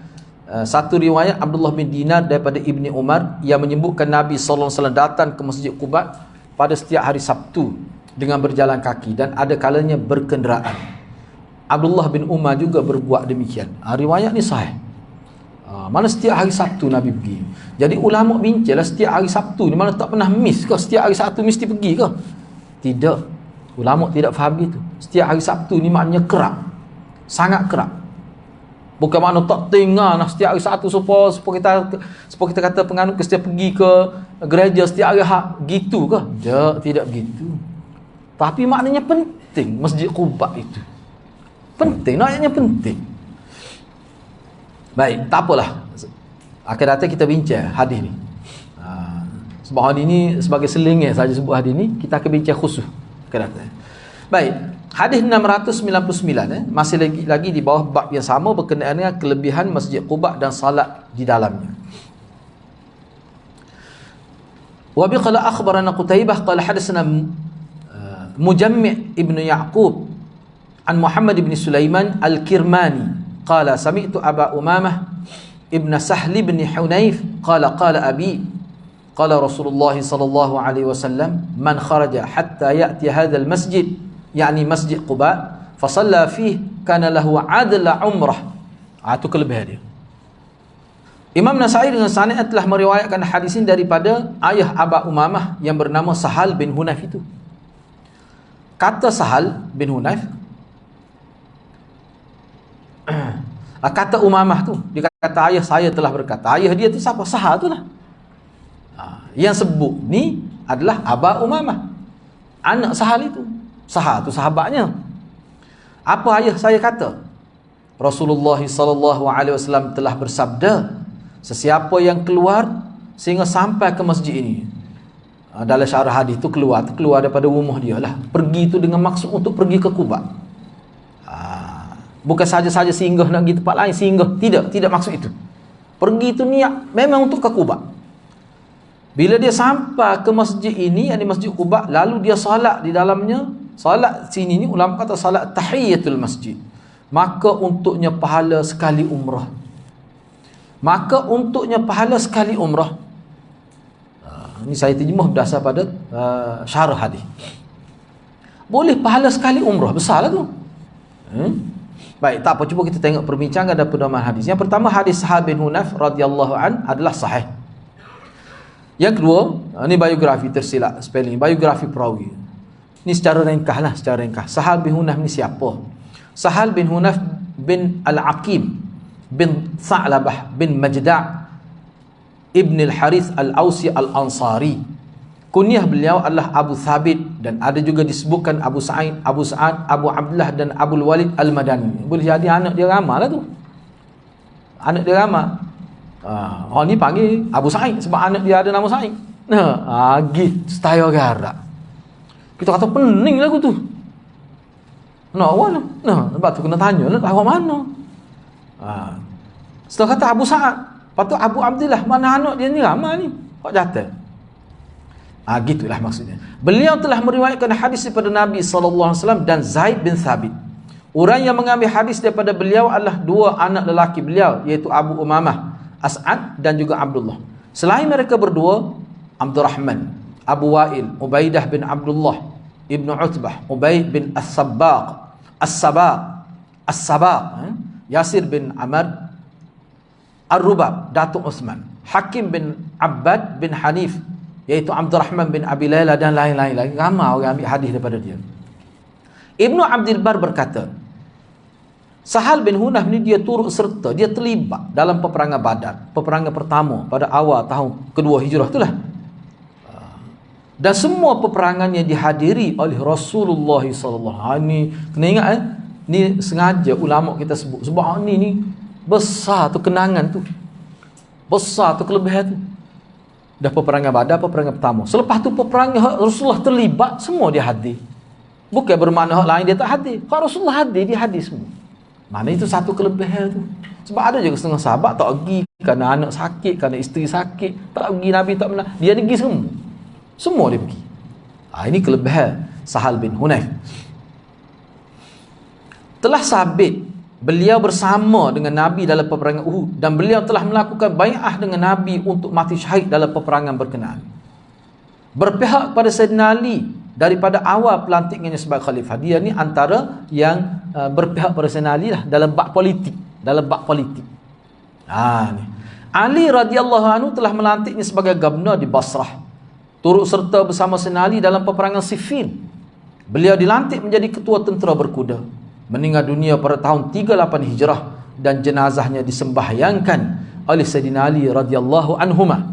Abdullah bin Dinar daripada Ibni Umar yang menyebutkan Nabi SAW datang ke Masjid Quba pada setiap hari Sabtu dengan berjalan kaki dan ada kalanya berkenderaan. Abdullah bin Umar juga berbuat demikian. Riwayat ni sahih. Mana setiap hari Sabtu Nabi pergi. Jadi ulama bincanglah setiap hari Sabtu ni, mana tak pernah miss ke? Setiap hari Sabtu mesti pergi ke? Tidak. Ulama tidak faham gitu. Setiap hari Sabtu ni maknanya kerap. Sangat kerap. Bukan makna tak tinggal nah setiap hari Sabtu supaya kita kata penganut ke setiap pergi ke gereja setiap hari gitu ke? Tidak begitu. Tapi maknanya penting Masjid Quba itu. Penting, ayatnya penting. Baik, tak apalah. Akan datang kita bincang hadis ni. Sebab hadis ni sebagai selingan saja sebut hadis ni, kita akan bincang khusus ke datang. Baik, hadis 699 masih lagi di bawah bab yang sama berkenaan dengan kelebihan Masjid Quba dan salat di dalamnya. Wa bi qala akhbarana Qutaibah qala hadatsana Mujammi' ibn Ya'qub an Muhammad ibn Sulaiman al-Kirmani qala sami'tu Aba Umamah ibn Sahl ibn Hunayf qala qala abi qala Rasulullah sallallahu alaihi wasallam man kharaja hatta ya'ti hadha al-masjid yani Masjid Quba fa shalla fihi kana lahu 'adla umrah. Itu kelebihan dia. Imam Nasa'i dengan sanad telah meriwayatkan hadis ini daripada ayah Aba Umamah yang bernama Sahal bin Hunayf itu. Kata Sahal bin Hunayf, kata Umamah tu, dia kata ayah saya telah berkata. Ayah dia tu siapa? Sahal tu lah. Yang sebut ni adalah Aba Umamah, anak Sahal itu. Sahal tu sahabatnya. Apa ayah saya kata? Rasulullah sallallahu alaihi wasallam telah bersabda, sesiapa yang keluar sehingga sampai ke masjid ini, dalam syarah hadis tu keluar daripada rumah dia lah, pergi tu dengan maksud untuk pergi ke Quba. Bukan saja-saja singgah nak pergi tempat lain, singgah, tidak maksud itu. Pergi tu niat memang untuk ke Quba. Bila dia sampai ke masjid ini, yang di Masjid Quba, lalu dia solat di dalamnya. Solat sini ni ulama kata solat tahiyatul masjid, maka untuknya pahala sekali umrah. Maka untuknya pahala sekali umrah. Ini saya terjemah berdasar pada syarah hadis. Boleh pahala sekali umrah, besarlah tu. Baik, tak apa, cuba kita tengok perbincangan dan pedoman hadis. Yang pertama, hadis Sahal bin Hunayf radhiyallahu an adalah sahih. Yang kedua, ini biografi tersilap spelling, biografi perawi. Ini secara ringkas. Sahal bin Hunayf ni siapa? Sahal bin Hunayf bin Al-Aqim bin Tha'labah bin Majda' Ibn Al-Harith Al-Ausi Al-Ansari. Kunyah beliau adalah Abu Thabit, dan ada juga disebutkan Abu Sa'id, Abu Sa'ad, Abu Abdullah dan Abu Walid Al-Madani. Boleh jadi anak dia ramah lah tu. Anak dia ramah. Orang ni panggil Abu Sa'id sebab anak dia ada nama Sa'id. Gitu style garak. Kita kata pening lagu tu. Awak lah. Sebab tu kena tanya lah, awak mana? Setelah kata Abu Sa'ad, lepas tu Abu Abdullah, mana anak dia ni ramah ni? Kok jatuh? Gitulah maksudnya. Beliau telah meriwayatkan hadis daripada Nabi SAW dan Zaid bin Thabit. Orang yang mengambil hadis daripada beliau adalah dua anak lelaki beliau, iaitu Abu Umamah, As'ad dan juga Abdullah. Selain mereka berdua, Abdurrahman, Abu Wa'il, Ubaidah bin Abdullah, Ibnu Utbah, Ubaid bin As-Sabaq, Yasir bin Amr, Ar-Rubab, Datuk Uthman, Hakim bin Abbad bin Hanif, iaitu Abdurrahman bin Abi Layla dan lain-lain lagi. Ramai orang ambil hadis daripada dia. Ibnu Abdul Bar berkata, Sahal bin Hunayf ni dia turut serta, dia terlibat dalam peperangan Badar, peperangan pertama pada awal tahun kedua Hijrah itulah. Dan semua peperangannya dihadiri oleh Rasulullah sallallahu alaihi wasallam. Kena ingat ni sengaja ulama kita sebut sebab ni besar tu kenangan tu. Besar tu kelebihan tu. Dah peperangan Badar, peperangan pertama. Selepas tu peperangan Rasulullah terlibat, semua dia hadir. Bukan bermakna hak lain dia tak hadir. Kalau Rasulullah hadir, dia hadir semua. Mana itu satu kelebihan tu. Sebab ada juga setengah sahabat tak pergi kerana anak sakit, kerana isteri sakit, tak pergi, Nabi tak pernah. Dia pergi semua. Semua dia pergi. Ini kelebihan Sahal bin Hunayf. Telah sabit beliau bersama dengan Nabi dalam peperangan Uhud, dan beliau telah melakukan bai'ah dengan Nabi untuk mati syahid dalam peperangan berkenaan. Berpihak pada Sayyidina Ali daripada awal pelantikannya sebagai khalifah. Dia ni antara yang berpihak pada Sayyidina Ali lah dalam bab politik, ni. Ali radhiyallahu anhu telah melantiknya sebagai gubernur di Basrah, turut serta bersama Sayyidina Ali dalam peperangan Siffin. Beliau dilantik menjadi ketua tentera berkuda. Meninggal dunia pada tahun 38 Hijrah, dan jenazahnya disembahyangkan oleh Sayyidina Ali radhiyallahu anhuma.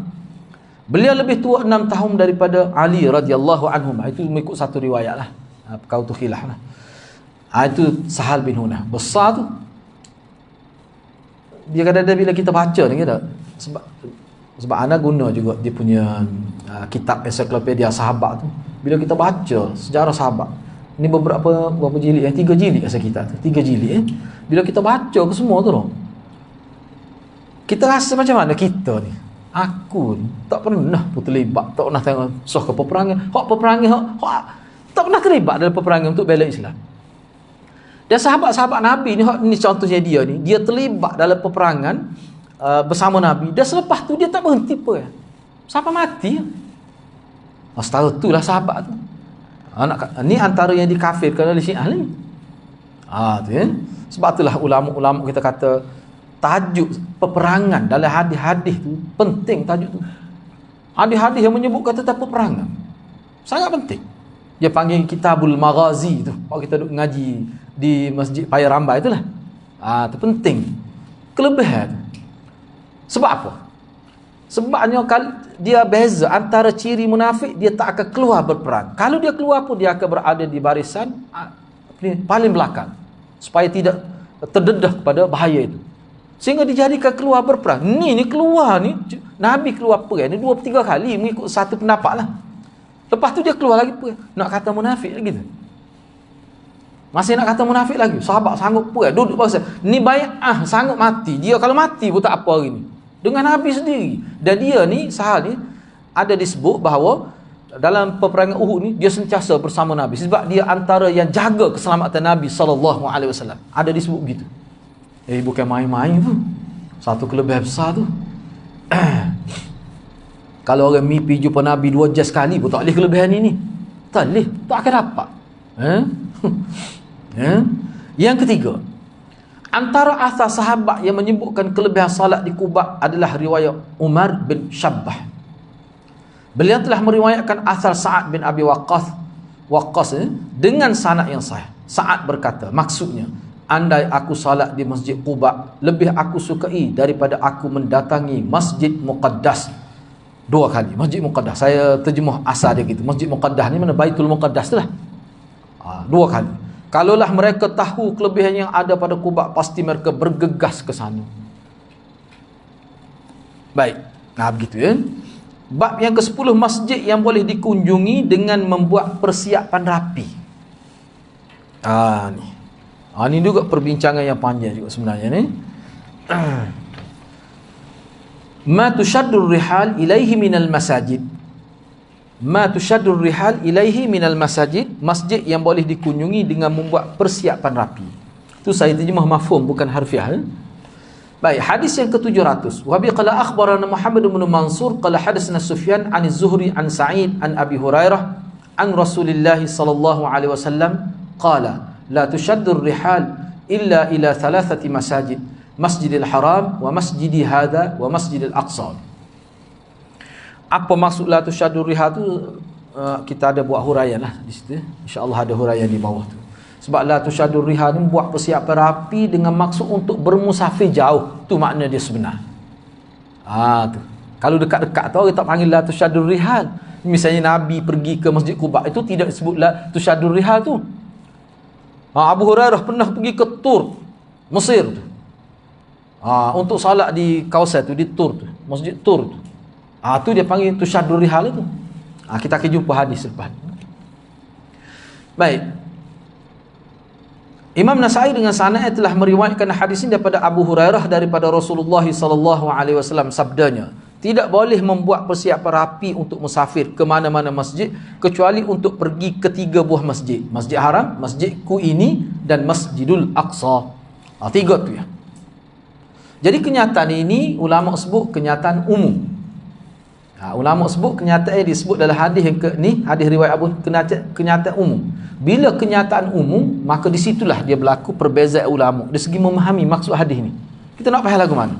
Beliau lebih tua 6 tahun daripada Ali radhiyallahu anhuma. Itu mengikut satu riwayat lah. Kau tu khilaf lah. Itu Sahal bin Hunayf. Besar tu. Dia kadang-kadang bila kita baca ni, sebab ana guna juga dia punya kitab ensiklopedia sahabat tu, bila kita baca sejarah sahabat, ini berapa jilid, 3 jilid rasa kita tu, 3 jilid bila kita baca ke semua tu loh, kita rasa macam mana kita ni, aku ni tak pernah pun terlibat, tak pernah tengok soh ke peperangan, hak tak pernah terlibat dalam peperangan untuk bela Islam. Dan sahabat-sahabat Nabi ni contohnya dia terlibat dalam peperangan bersama Nabi, dan selepas tu dia tak berhenti pun sampai mati. Setara tu lah sahabat tu. Ni antara yang dikafirkan oleh Syiah ni. Tu kan. Sebab itulah ulama-ulama kita kata tajuk peperangan dalam hadis-hadis tu penting. Tajuk tu, hadis-hadis yang menyebutkan tentang peperangan sangat penting. Dia panggil Kitabul Maghazi tu, kalau kita duduk ngaji di Masjid Paya Rambai itulah. Tu penting kelebihan. Sebab apa? Sebabnya dia beza antara ciri munafik, dia tak akan keluar berperang. Kalau dia keluar pun dia akan berada di barisan paling belakang supaya tidak terdedah kepada bahaya itu, sehingga dijadikan keluar berperang. Ni keluar ni Nabi keluar perang ni 2-3 kali mengikut satu pendapat lah. Lepas tu dia keluar lagi perang. Nak kata munafik lagi tu, masih nak kata munafik lagi. Sahabat sanggup perang, duduk pasal ni bai'ah, sanggup mati. Dia kalau mati pun tak apa hari ni dengan Nabi sendiri. Dan dia ni Sahal ni ada disebut bahawa dalam peperangan Uhud ni dia sentiasa bersama Nabi, sebab dia antara yang jaga keselamatan Nabi SAW. Ada disebut begitu. Bukan main-main tu, satu kelebihan besar tu. Kalau orang mimpi jumpa Nabi 2 jam sekali pun tak boleh kelebihan ini. Tak boleh, tak akan dapat. Yang ketiga, antara asas sahabat yang menyebutkan kelebihan salat di Quba adalah riwayat Umar bin Shabbah. Beliau telah meriwayatkan asal Sa'ad bin Abi Waqqas dengan sanad yang sahih. Sa'ad berkata, maksudnya, andai aku salat di Masjid Quba, lebih aku sukai daripada aku mendatangi Masjid Muqaddas 2 kali. Masjid Muqaddas, saya terjemah asal dia gitu. Masjid Muqaddas ni mana Baitul Muqaddas tu lah. 2 kali. Kalaulah mereka tahu kelebihan yang ada pada Quba, pasti mereka bergegas ke sana. Baik. Begitu ya. Bab yang ke-10, masjid yang boleh dikunjungi dengan membuat persiapan rapi. Ni juga perbincangan yang panjang juga sebenarnya ni. Ma tushaddur rihal ilaihi minal masajid. Ma tushaddur rihal ilaihi minal masajid, masjid yang boleh dikunjungi dengan membuat persiapan rapi. Itu saya terjemah mafhum, bukan harfiah. Baik, hadis yang ke-700. Wa bi qala akhbarana Muhammad bin Mansur qala hadatsana Sufyan an Az-Zuhri an Sa'id an Abi Hurairah an Rasulillah sallallahu alaihi wasallam qala la tushaddur rihal illa ila 3 masajid, Masjidil Haram wa masjidi hadha wa Masjidil Aqsa. Apa maksud la tushaddur rihal tu? Kita ada buat huraian lah di situ. Insya-Allah ada huraian di bawah tu. Sebab la tushaddur rihal ni buat persiapan rapi dengan maksud untuk bermusafir jauh. Tu makna dia sebenar. Tu. Kalau dekat-dekat tu orang tak panggil la tushaddur rihal. Misalnya Nabi pergi ke Masjid Quba, itu tidak disebut la tushaddur rihal tu. Abu Hurairah pernah pergi ke Tur, Mesir tu. Untuk salat di kawasan tu, di Tur tu, Masjid Tur tu. Tu dia panggil tushaddur rihal tu. Kita akan jumpa hadis lepas. Baik. Imam Nasai dengan sanad telah meriwayatkan hadis ini daripada Abu Hurairah daripada Rasulullah sallallahu alaihi wasallam, sabdanya, tidak boleh membuat persiapan rapi untuk musafir ke mana-mana masjid kecuali untuk pergi ke 3 buah masjid. Masjid Haram, Masjidku ini dan Masjidul Aqsa. 3 tu ya. Jadi kenyataan ini ulama sebut kenyataan umum. Ulama sebut kenyataan disebut dalam hadis yang ni, hadis riwayat Abu, kenyataan umum. Bila kenyataan umum, maka di situlah dia berlaku perbezaan ulama dari segi memahami maksud hadis ni. Kita nak faham lagu mana?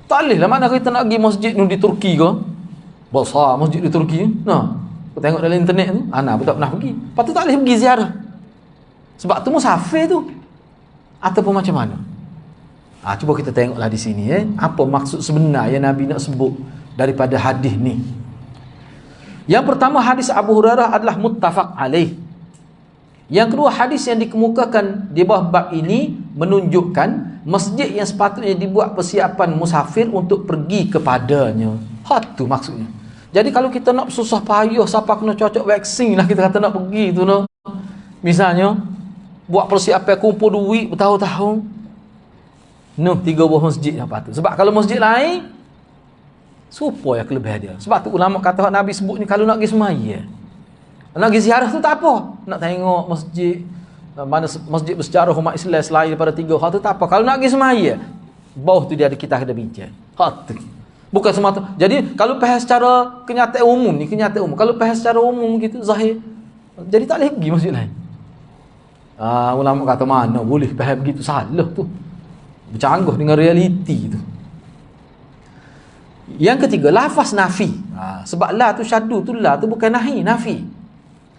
Tak boleh lah mana kita nak pergi masjid ni di Turki ke? Besar masjid di Turki. Kita tengok dalam internet tu, ana pun tak pernah pergi. Lepas tu tak boleh pergi ziarah. Sebab tu musafir tu. Ataupun macam mana? Cuba kita tengoklah di sini apa maksud sebenar yang Nabi nak sebut daripada hadis ni. Yang pertama, hadis Abu Hurairah adalah muttafaq alaih. Yang kedua, hadis yang dikemukakan di bawah bab ini menunjukkan masjid yang sepatutnya dibuat persiapan musafir untuk pergi kepadanya. Tu maksudnya. Jadi kalau kita nak susah payah, siapa kena cocok vaksin lah, kita kata nak pergi tu no. Misalnya buat persiapan kumpul duit bertahun-tahun. No, 3 buah masjid apa tu. Sebab kalau masjid lain supaya kelebihan dia. Sebab tu ulama kata Nabi sebut ni, kalau nak pergi semaya, nak pergi ziarah tu tak apa. Nak tengok masjid, mana masjid bersejarah umat Islam selain daripada 3 hal tu tak apa. Kalau nak pergi semaya, bawah tu dia ada, kita kena bincang. Hak tu. Bukan semata. Jadi kalau bahas secara kenyataan umum ni, kenyataan umum. Kalau bahas secara umum gitu zahir, jadi tak boleh pergi masjid lain. Ulama kata mana boleh faham begitu, salah tu. Bercanggah dengan realiti tu. Yang ketiga, lafaz nafi. Sebab la tu syadu tu, la tu bukan nahi, nafi.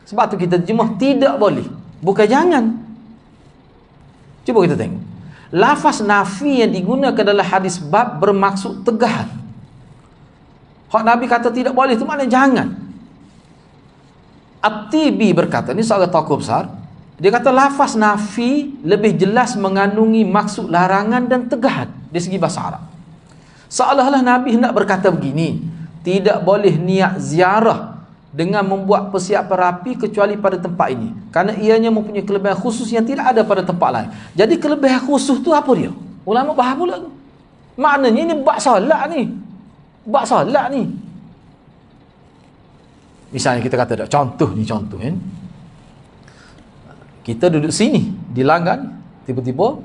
Sebab tu kita terjemah tidak boleh, bukan jangan. Cuba kita tengok. Lafaz nafi yang digunakan dalam hadis bab bermaksud tegahan. Hak Nabi kata tidak boleh tu maknanya jangan. At-Tibi berkata, ni seorang tokoh besar, dia kata lafaz nafi lebih jelas mengandungi maksud larangan dan tegahan dari segi bahasa Arab. Seolah-olah Nabi hendak berkata begini, tidak boleh niat ziarah dengan membuat persiapan rapi kecuali pada tempat ini, kerana ianya mempunyai kelebihan khusus yang tidak ada pada tempat lain. Jadi kelebihan khusus tu apa dia? Ulama bahas pula tu. Maknanya ni bab solat ni. Bab solat ni. Misalnya kita kata dah, contoh kan. Kita duduk sini di Langgan, tiba-tiba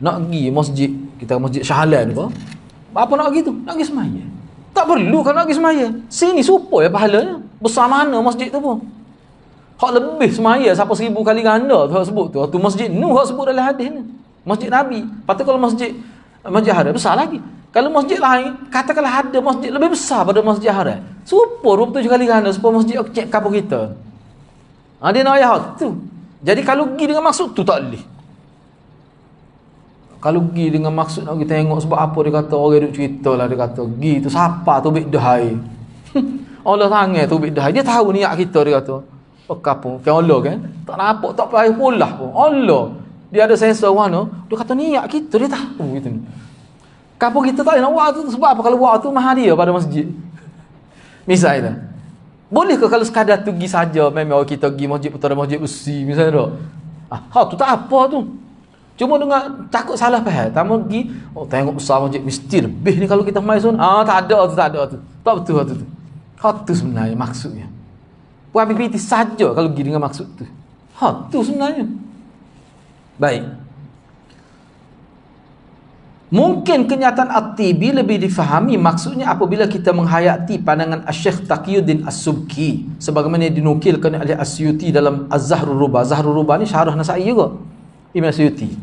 nak pergi masjid, kita masjid Syahalan apa? Apa nak pergi tu? Nak pergi semaya. Tak perlu kan nak pergi semaya. Sini supaya pahalanya. Besar mana masjid tu pun. Hak lebih semaya siapa 1000 kali ganda tu hak sebut tu. Tu masjid Nuh hak sebut dalam hadis ni. Masjid Nabi. Patut kalau masjid Haram besar lagi. Kalau masjid lain, katakanlah ada masjid lebih besar pada masjid Haram. Supaya 27 kali ganda supaya masjid cek kapal kita. Dia nak ayat tu. Jadi kalau pergi dengan maksud tu tak boleh. Kalau pergi dengan maksud nak pergi tengok sebab apa, dia kata orang duk cerita lah, dia kata pergi tu siapa tu bik dahai. Allah tangan tu bik dahai. Dia tahu niat kita, dia kata. Kapung, kan Allah kan? Tak nampak, tak payah pula pun. Allah. Dia ada sensor mana, dia kata niat kita, dia tahu gitu ni. Kapung kita tak nak buat tu sebab apa? Kalau buat tu mahal dia pada masjid. Misalnya. Boleh ke kalau sekadar tu pergi saja, memang kita pergi masjid putera masjid besi misalnya tak? Tu tak apa tu. Cuma dengan takut salah faham. Tamu pergi, tengok besar masjid mesti lebih ni kalau kita mai sun. Tak ada tu. Tak betul tu. Tu sebenarnya maksudnya. Buat PPT saja kalau pergi dengan maksud tu. Tu sebenarnya. Baik. Mungkin kenyataan At-Tibi lebih difahami maksudnya apabila kita menghayati pandangan Asy-Syaikh Taqiyuddin As-Subki sebagaimana dinukilkan oleh Asyuti dalam Az-Zahrul Ruba. Zahrul Ruba ni syarah Nasa'i juga. Imam Asyuti.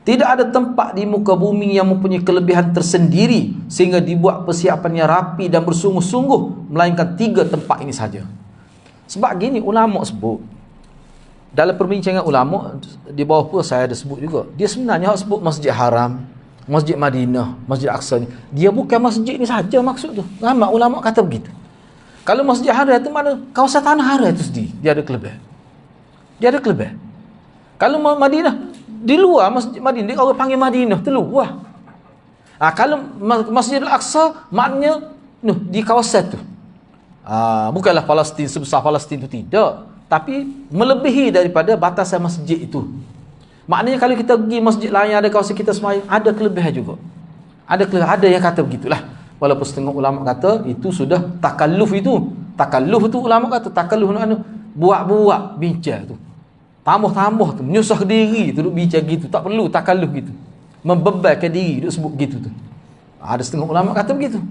Tidak ada tempat di muka bumi yang mempunyai kelebihan tersendiri sehingga dibuat persiapannya rapi dan bersungguh-sungguh melainkan 3 tempat ini saja. Sebab gini ulama sebut dalam perbincangan ulama di bawah pun saya ada sebut juga. Dia sebenarnya sebut Masjid Haram, Masjid Madinah, Masjid Aqsa ni. Dia bukan masjid ni saja maksud tu. Ramai ulama kata begitu. Kalau Masjid Haram tu mana kawasan tanah haram itu sendiri, dia ada kelebihan. Dia ada kelebihan. Kalau Madinah di luar Masjid Madinah, dia orang panggil Madinah tu luar. Kalau Masjid Al-Aqsa maknanya di kawasan tu. Bukanlah Palestin sebesar Palestin tu tidak, tapi melebihi daripada batasan masjid itu. Maknanya kalau kita pergi masjid lain ada kawasan kita sembahyang, ada kelebihan juga. Ada yang kata begitulah. Walaupun setengah ulama kata itu sudah takalluf itu. Takalluf tu ulama kata takalluf buat bincang tu. Tambah tu menyusah diri tu duk bincang gitu, tak perlu takalluf gitu. Membebankan diri duk sebut gitu tu. Ada setengah ulama kata begitu.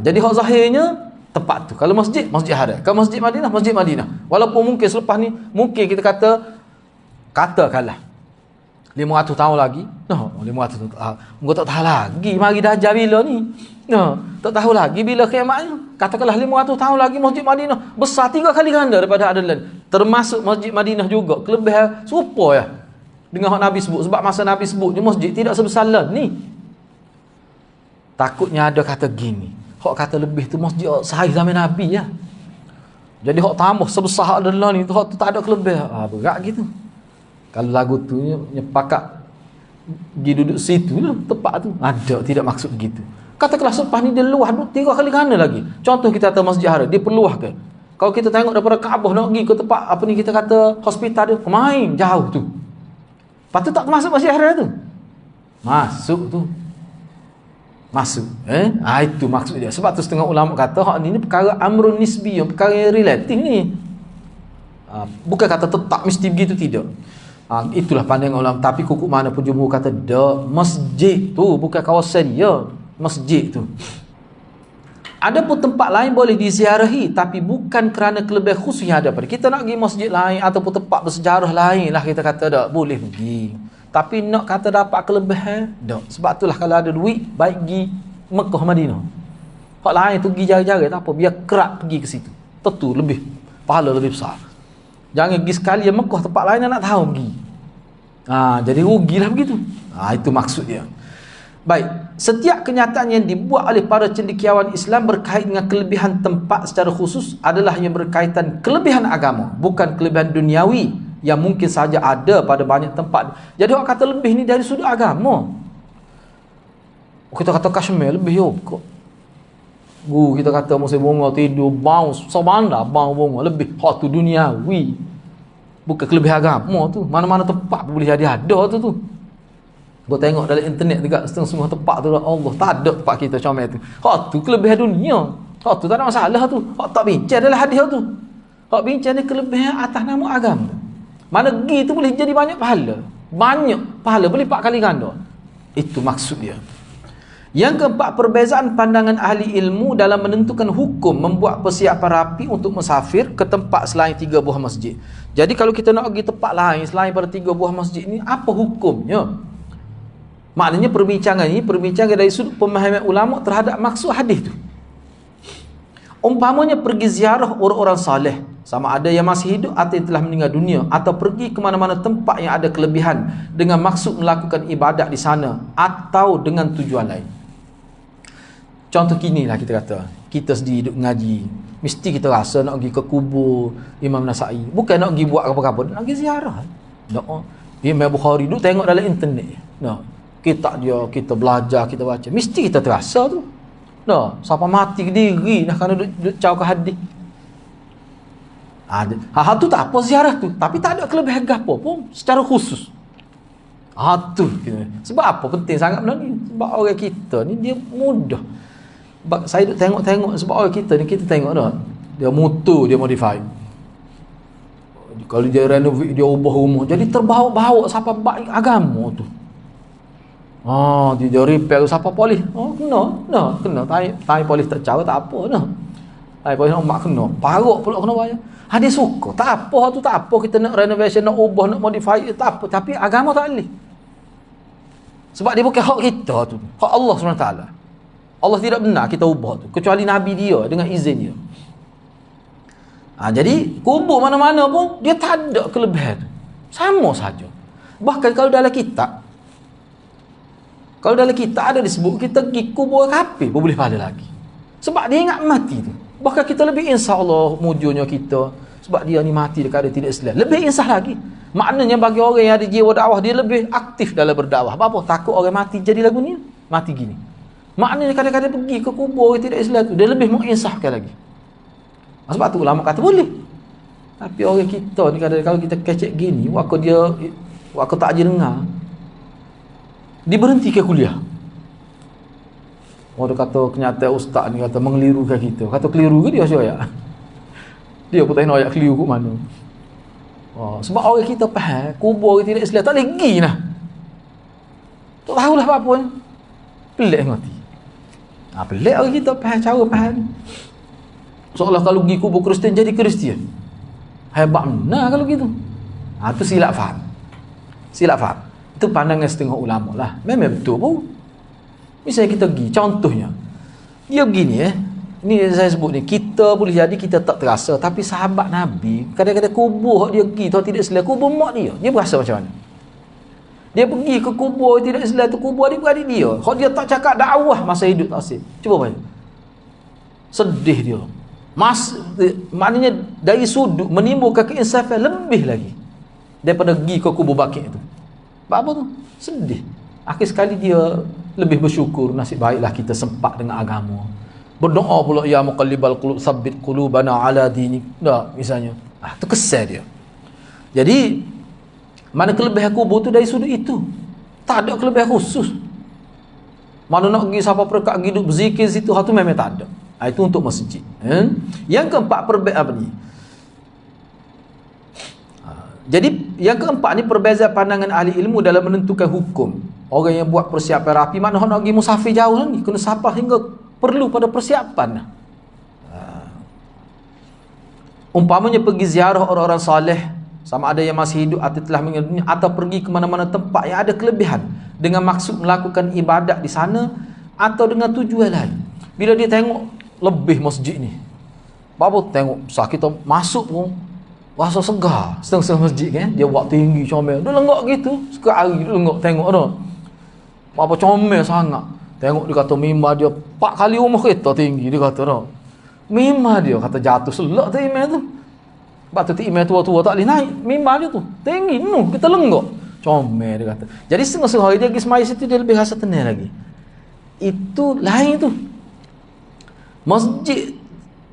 Jadi hak zahirnya tepat tu. Kalau masjid Haram. Kalau Masjid Madinah. Walaupun mungkin selepas ni mungkin kita katakanlah 500 tahun lagi. 500 tahun. Mungkin tak tahu lagi mari dajjal bila ni. Tak tahu lagi bila kiamatnya. Katakanlah 500 tahun lagi Masjid Madinah besar 3 kali ganda daripada Adalan. Termasuk Masjid Madinah juga. Kelebihan serupa ya dengan hak Nabi sebut. Sebab masa Nabi sebutnya masjid tidak sebesar ni. Takutnya ada kata gini. Hak kata lebih tu masjid sahih zaman Nabi ya. Jadi hak tambah sebesar Adalan ni tu hak tu tak ada kelebihan. Berat gitu. Kalau lagu tu nyepakat pergi duduk situ lah, tepat tu. Ada, tidak maksud begitu. Katakanlah selepas ni dia luah 3 kali ganda lagi. Contoh kita kata Masjid Haram, dia perluah ke? Kalau kita tengok daripada Kaabah nak pergi ke tempat apa ni kita kata hospital dia, main jauh tu. Patut tak masuk Masjid Haram tu? Masuk tu. Masuk. Itu maksud dia. Sebab tu setengah ulama kata hak ni perkara amrun nisbi, perkara yang relatif ni. Bukan kata tetap mesti begitu, tidak. Itulah pandangan ulama. Tapi kuku mana pun jumhur kata masjid tu bukan kawasan dia, masjid tu. Ada pun tempat lain boleh diziarahi, tapi bukan kerana kelebihan khusus yang ada pada kita. Nak pergi masjid lain ataupun tempat bersejarah lain lah, kita kata tak boleh pergi. Tapi nak kata dapat kelebihan tak. Sebab itulah kalau ada duit baik pergi Mekah Madinah. Hak lain tu pergi jari-jari tak apa, biar kerap pergi ke situ, tentu lebih pahala lebih besar. Jangan pergi sekali yang Mekah, tempat lain nak tahu pergi. Jadi rugilah begitu. Itu maksud dia. Baik, setiap kenyataan yang dibuat oleh para cendekiawan Islam berkait dengan kelebihan tempat secara khusus adalah yang berkaitan kelebihan agama, bukan kelebihan duniawi yang mungkin saja ada pada banyak tempat. Jadi orang kata lebih ni dari sudut agama. Kita kata Kashmir lebih kok. Kita kata musim bunga tidur bau sabanda bau bunga lebih hak tu duniawi. Bukan kelebihan agama tu. Mana-mana tempat boleh jadi ada tu. Gua tengok dalam internet dekat setengah-setengah tempat tu Allah tak ada tempat kita comel tu. Hak tu kelebihan dunia. Hak tu tak ada masalah tu. Hak tak bincang dalam hadis tu. Hak bincang ni kelebihan atas nama agama. Mana pergi tu boleh jadi banyak pahala. Banyak pahala boleh 4 kali ganda. Itu maksud dia. Yang keempat, perbezaan pandangan ahli ilmu dalam menentukan hukum membuat persiapan rapi untuk musafir ke tempat selain 3 buah masjid. Jadi kalau kita nak pergi tempat lain selain pada 3 buah masjid ni, apa hukumnya? Maknanya perbincangan ini perbincangan dari sudut pemahaman ulama terhadap maksud hadis tu. Umpamanya pergi ziarah orang-orang saleh, sama ada yang masih hidup atau yang telah meninggal dunia, atau pergi ke mana-mana tempat yang ada kelebihan dengan maksud melakukan ibadat di sana atau dengan tujuan lain. Contoh kini lah kita kata, kita sendiri hidup ngaji, mesti kita rasa nak pergi ke kubur Imam Nasa'i, bukan nak pergi buat apa-apa, nak pergi ziarah. Imam Bukhari duduk tengok dalam internet, kitab dia, kita belajar, kita baca, mesti kita terasa tu. Siapa mati ke diri kerana duduk caw ke hadis. Hal tu tak apa ziarah tu, tapi tak ada kelebihan apa pun secara khusus. Tu sebab apa penting sangat benda ni? Sebab orang kita ni dia mudah. Saya duk tengok sebab orang kita ni, kita tengok dah dia motor dia modify. Kalau dia renovate, dia ubah rumah jadi terbawa-bawa siapa baik agama tu. Dia repair siapa polis. Kena tai polis tak cara tak apa dah. Tai polis nak mak kena. Paruk pula kena bayar. Dia suka. Tak apa tu, tak apa kita nak renovation, nak ubah, nak modify, tak apa. Tapi agama tak boleh. Sebab dia bukan hak kita tu. Hak Allah SWT. Allah tidak benar kita ubah tu, kecuali Nabi dia dengan izin dia. Jadi kubur mana-mana pun dia tak ada kelebihan. Sama saja. Bahkan kalau dalam kitab ada disebut kita pergi kubur kafir pun boleh pahala lagi. Sebab dia ingat mati tu. Bahkan kita lebih insya-Allah mujurnya kita, sebab dia ni mati dekat dia tidak Islam. Lebih insya lagi. Maknanya bagi orang yang ada jiwa dakwah, dia lebih aktif dalam berdakwah. Apa? Takut orang mati jadi lagu ni, mati gini. Maknanya kadang-kadang pergi ke kubur orang tidak Islam tu, dia lebih menginsafkan lagi. Sebab tu ulama kata boleh. Tapi orang kita ni kadang-kadang kalau kita kecek gini, waktu tak aja dengar, dia berhenti ke kuliah. Orang kata kenyataan ustaz ni kata mengelirukan kita. Kata keliru ke dia ayat? Dia pun tak tahu ayat keliru ke mana. Sebab orang kita faham kubur orang tidak Islam tak boleh pergi lah. Tak tahulah apa-apa ni. Pelik mati. Pelik orang kita faham cara faham ni. Seolah kalau pergi kubur Kristian jadi Kristian. Hebat benar kalau gitu. Itu silap faham. Silap faham. Itu pandangan setengah ulama lah. Memang betul pun. Misalnya kita pergi, contohnya dia begini ini saya sebut ni, kita boleh jadi kita tak terasa, tapi sahabat Nabi kadang-kadang kubur dia pergi tu tidak Islam, kubur mak dia berasa macam mana? Dia pergi ke kubur tidak Islam tu, kubur adik-beradik dia, kalau dia tak cakap dakwah masa hidup tak asyik. Cuba bayang, sedih dia. Maknanya dari sudut menimbulkan keinsafan lebih lagi daripada pergi ke kubur Baqi' itu. Sebab apa tu? Sedih. Akhir sekali dia lebih bersyukur, nasib baiklah kita sempat dengan agama. Berdoa pula, ya muqallibal qulub tsabbit qulubana ala dinik. Tak, misalnya. Tu kesal dia. Jadi mana kelebihan kubur tu dari sudut itu. Tak ada kelebihan khusus. Mana nak pergi siapa perkat pergi duduk berzikir situ, tu memang tak ada. Itu untuk masjid. Yang keempat apa ni? Jadi yang keempat ni perbezaan pandangan ahli ilmu dalam menentukan hukum. Orang yang buat persiapan rapi, mana nak pergi musafir jauh ni, kena sabar hingga perlu pada persiapan. Umpamanya pergi ziarah orang-orang soleh, sama ada yang masih hidup atau telah meninggal dunia, atau pergi ke mana-mana tempat yang ada kelebihan dengan maksud melakukan ibadat di sana atau dengan tujuan lain. Bila dia tengok lebih masjid ni, baru tengok sah kita masuk pun rasa segar. Setengah-setengah masjid kan, dia buat tinggi comel, dia lenggak gitu sekali, dia lenggak tengok tu apa comel sangat. Tengok dia kata mimbar dia 4 kali rumah kereta tinggi, dia kata tu mimbar dia kata jatuh selak tu imam tu. Sebab tu imam tua-tua tak boleh naik mimbar dia tu tinggi kita lenggak comel, dia kata. Jadi setengah-setengah hari dia pergi semaya situ, dia lebih rasa tenang lagi. Itu lain tu masjid.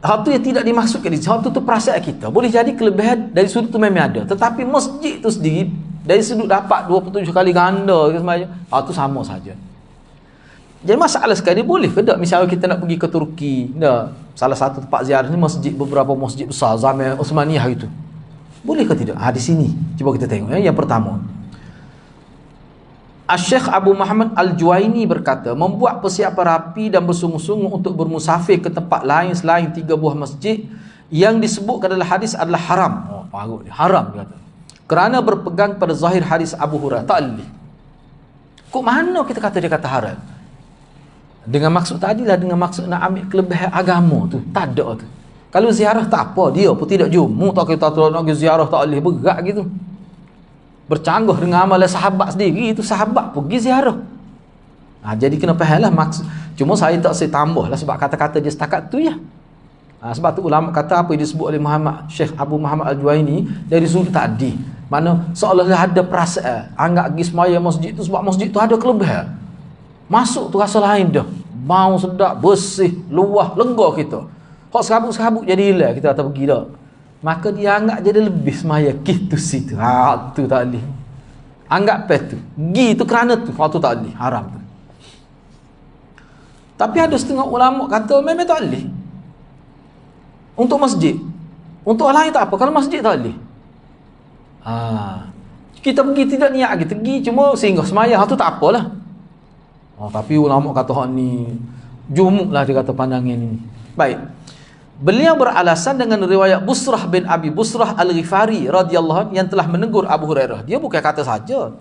Hal tu yang tidak dimaksudkan di hal tu perasaan kita. Boleh jadi kelebihan dari sudut tu memang ada, tetapi masjid tu sendiri dari sudut dapat 27 kali ganda ke semacam, hal tu sama saja. Jadi masalah sekali, boleh ke tak misalnya kita nak pergi ke Turki, salah satu tempat ziarah ni masjid, beberapa masjid besar zaman Uthmaniyah itu, boleh ke tidak? Di sini cuba kita tengok yang pertama. Syekh Abu Muhammad Al-Juwaini berkata, membuat persiapan rapi dan bersungguh-sungguh untuk bermusafir ke tempat lain selain 3 buah masjid yang disebutkan dalam hadis adalah haram. Parut dia, haram dia kata. Kerana berpegang pada zahir hadis Abu Hurairah, tak boleh. Kok mana kita kata dia kata haram? Dengan maksud tadi lah, dengan maksud nak ambil kelebihan agama tu, tak ada tu. Kalau ziarah tak apa, dia pun tidak jumuk, tak kita nak pergi ziarah tak boleh, berat gitu. Bercanggah dengan amalan sahabat sendiri, itu sahabat pergi ziarah. Jadi kena faham lah maksud. Cuma saya tak saya tambah lah sebab kata-kata dia setakat tu ya. Sebab tu ulama kata apa yang disebut oleh Syekh Abu Muhammad Al-Juwaini dari sudut tadi, mana seolah-olah ada perasaan anggap pergi semaya masjid tu sebab masjid tu ada kelebihan. Masuk tu rasa lain dah, mau sedap, bersih, luah, lega kita. Hak serabut-serabut jadi hilang kita kata pergi dah. Maka dia anggap jadi lebih semaya gitu situ. Tu tak boleh. Anggap pet tu. Gi tu kerana tu. Tu tak boleh. Haram tu. Tapi ada setengah ulama kata memang tak boleh. Untuk masjid. Untuk lain tak apa. Kalau masjid tak boleh. Kita pergi tidak niat kita pergi cuma singgah semaya. Tu tak apalah. Tapi ulama kata hak ni jumuk lah dia kata pandangan ini. Baik. Beliau beralasan dengan riwayat Busrah bin Abi Busrah Al-Ghifari radhiyallahu anhu yang telah menegur Abu Hurairah. Dia bukan kata saja.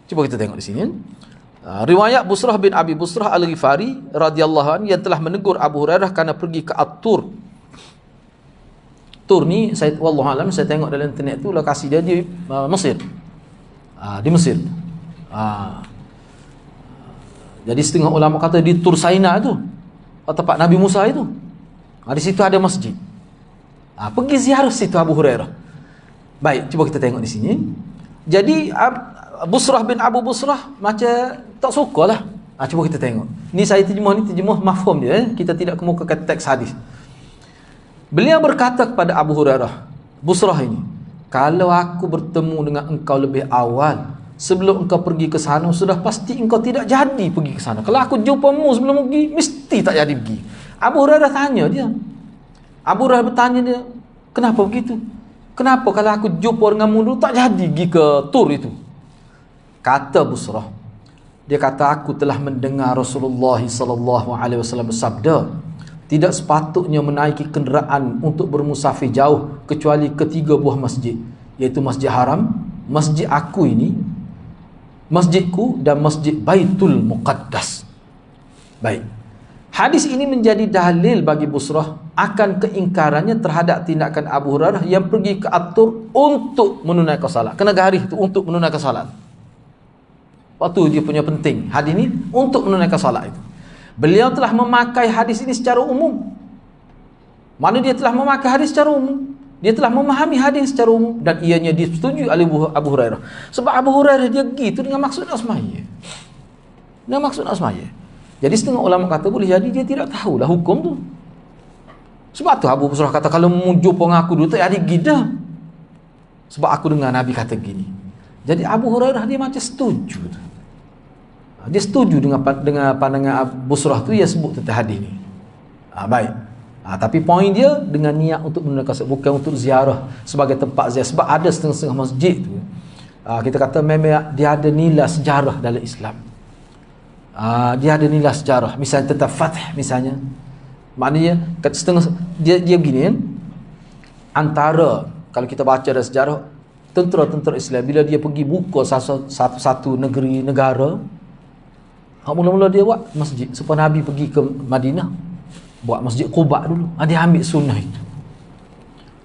Cuba kita tengok di sini. Riwayat Busrah bin Abi Busrah Al-Ghifari radhiyallahu anhu yang telah menegur Abu Hurairah kerana pergi ke At-Tur. Tur ni saya wallahu alam saya tengok dalam internet tu lokasi dia di Mesir. Di Mesir. Jadi setengah ulama kata di Tur Saina tu, tempat Nabi Musa itu. Di situ ada masjid. Pergi ziarah situ Abu Hurairah. Baik, cuba kita tengok di sini. Jadi Busrah bin Abu Busrah macam tak sukalah. Cuba kita tengok. Ni saya terjemah mafhum dia. Kita tidak kemukakan teks hadis. Beliau berkata kepada Abu Hurairah, Busrah ini, kalau aku bertemu dengan engkau lebih awal, sebelum engkau pergi ke sana, sudah pasti engkau tidak jadi pergi ke sana. Kalau aku jumpamu sebelum pergi, mesti tak jadi pergi. Abu Hurairah tanya dia. Abu Hurairah bertanya dia, kenapa begitu? Kenapa kalau aku jumpa denganmu dulu tak jadi pergi ke Tur itu? Kata Busrah, dia kata aku telah mendengar Rasulullah sallallahu alaihi wasallam bersabda, tidak sepatutnya menaiki kenderaan untuk bermusafir jauh kecuali ke 3 buah masjid, iaitu Masjid Haram, masjid aku ini, masjidku, dan Masjid Baitul Muqaddas. Baik. Hadis ini menjadi dalil bagi Busrah akan keingkarannya terhadap tindakan Abu Hurairah yang pergi ke At-Tur untuk menunaikan salat. Kena garis itu untuk menunaikan salat. Waktu dia punya penting. Hadis ini untuk menunaikan salat itu. Beliau telah memakai hadis ini secara umum. Mana dia telah memakai hadis secara umum? Dia telah memahami hadis secara umum dan ianya disetujui oleh Abu Hurairah. Sebab Abu Hurairah dia gitu dengan maksud nak semaya. Dengan maksud nak semaya. Jadi setengah ulama kata boleh jadi dia tidak tahulah hukum tu. Sebab tu Abu Busrah kata kalau mu jumpa dengan aku dulu tak ada gida. Sebab aku dengar Nabi kata gini. Jadi Abu Hurairah dia macam setuju tu. Dia setuju dengan pandangan Abu Busrah tu, dia sebut tentang hadis ni. Baik. Tapi poin dia dengan niat untuk menunaikan, bukan untuk ziarah sebagai tempat ziarah. Sebab ada setengah-setengah masjid tu kita kata memang dia ada nilai sejarah dalam Islam. Dia ada nilai sejarah, misalnya tentang Fath misalnya. Maknanya setengah dia begini kan. Antara kalau kita baca dalam sejarah tentera-tentera Islam bila dia pergi buka satu negara, mula-mula dia buat masjid supaya Nabi pergi ke Madinah buat masjid Quba dulu. Dia ambil sunnah itu.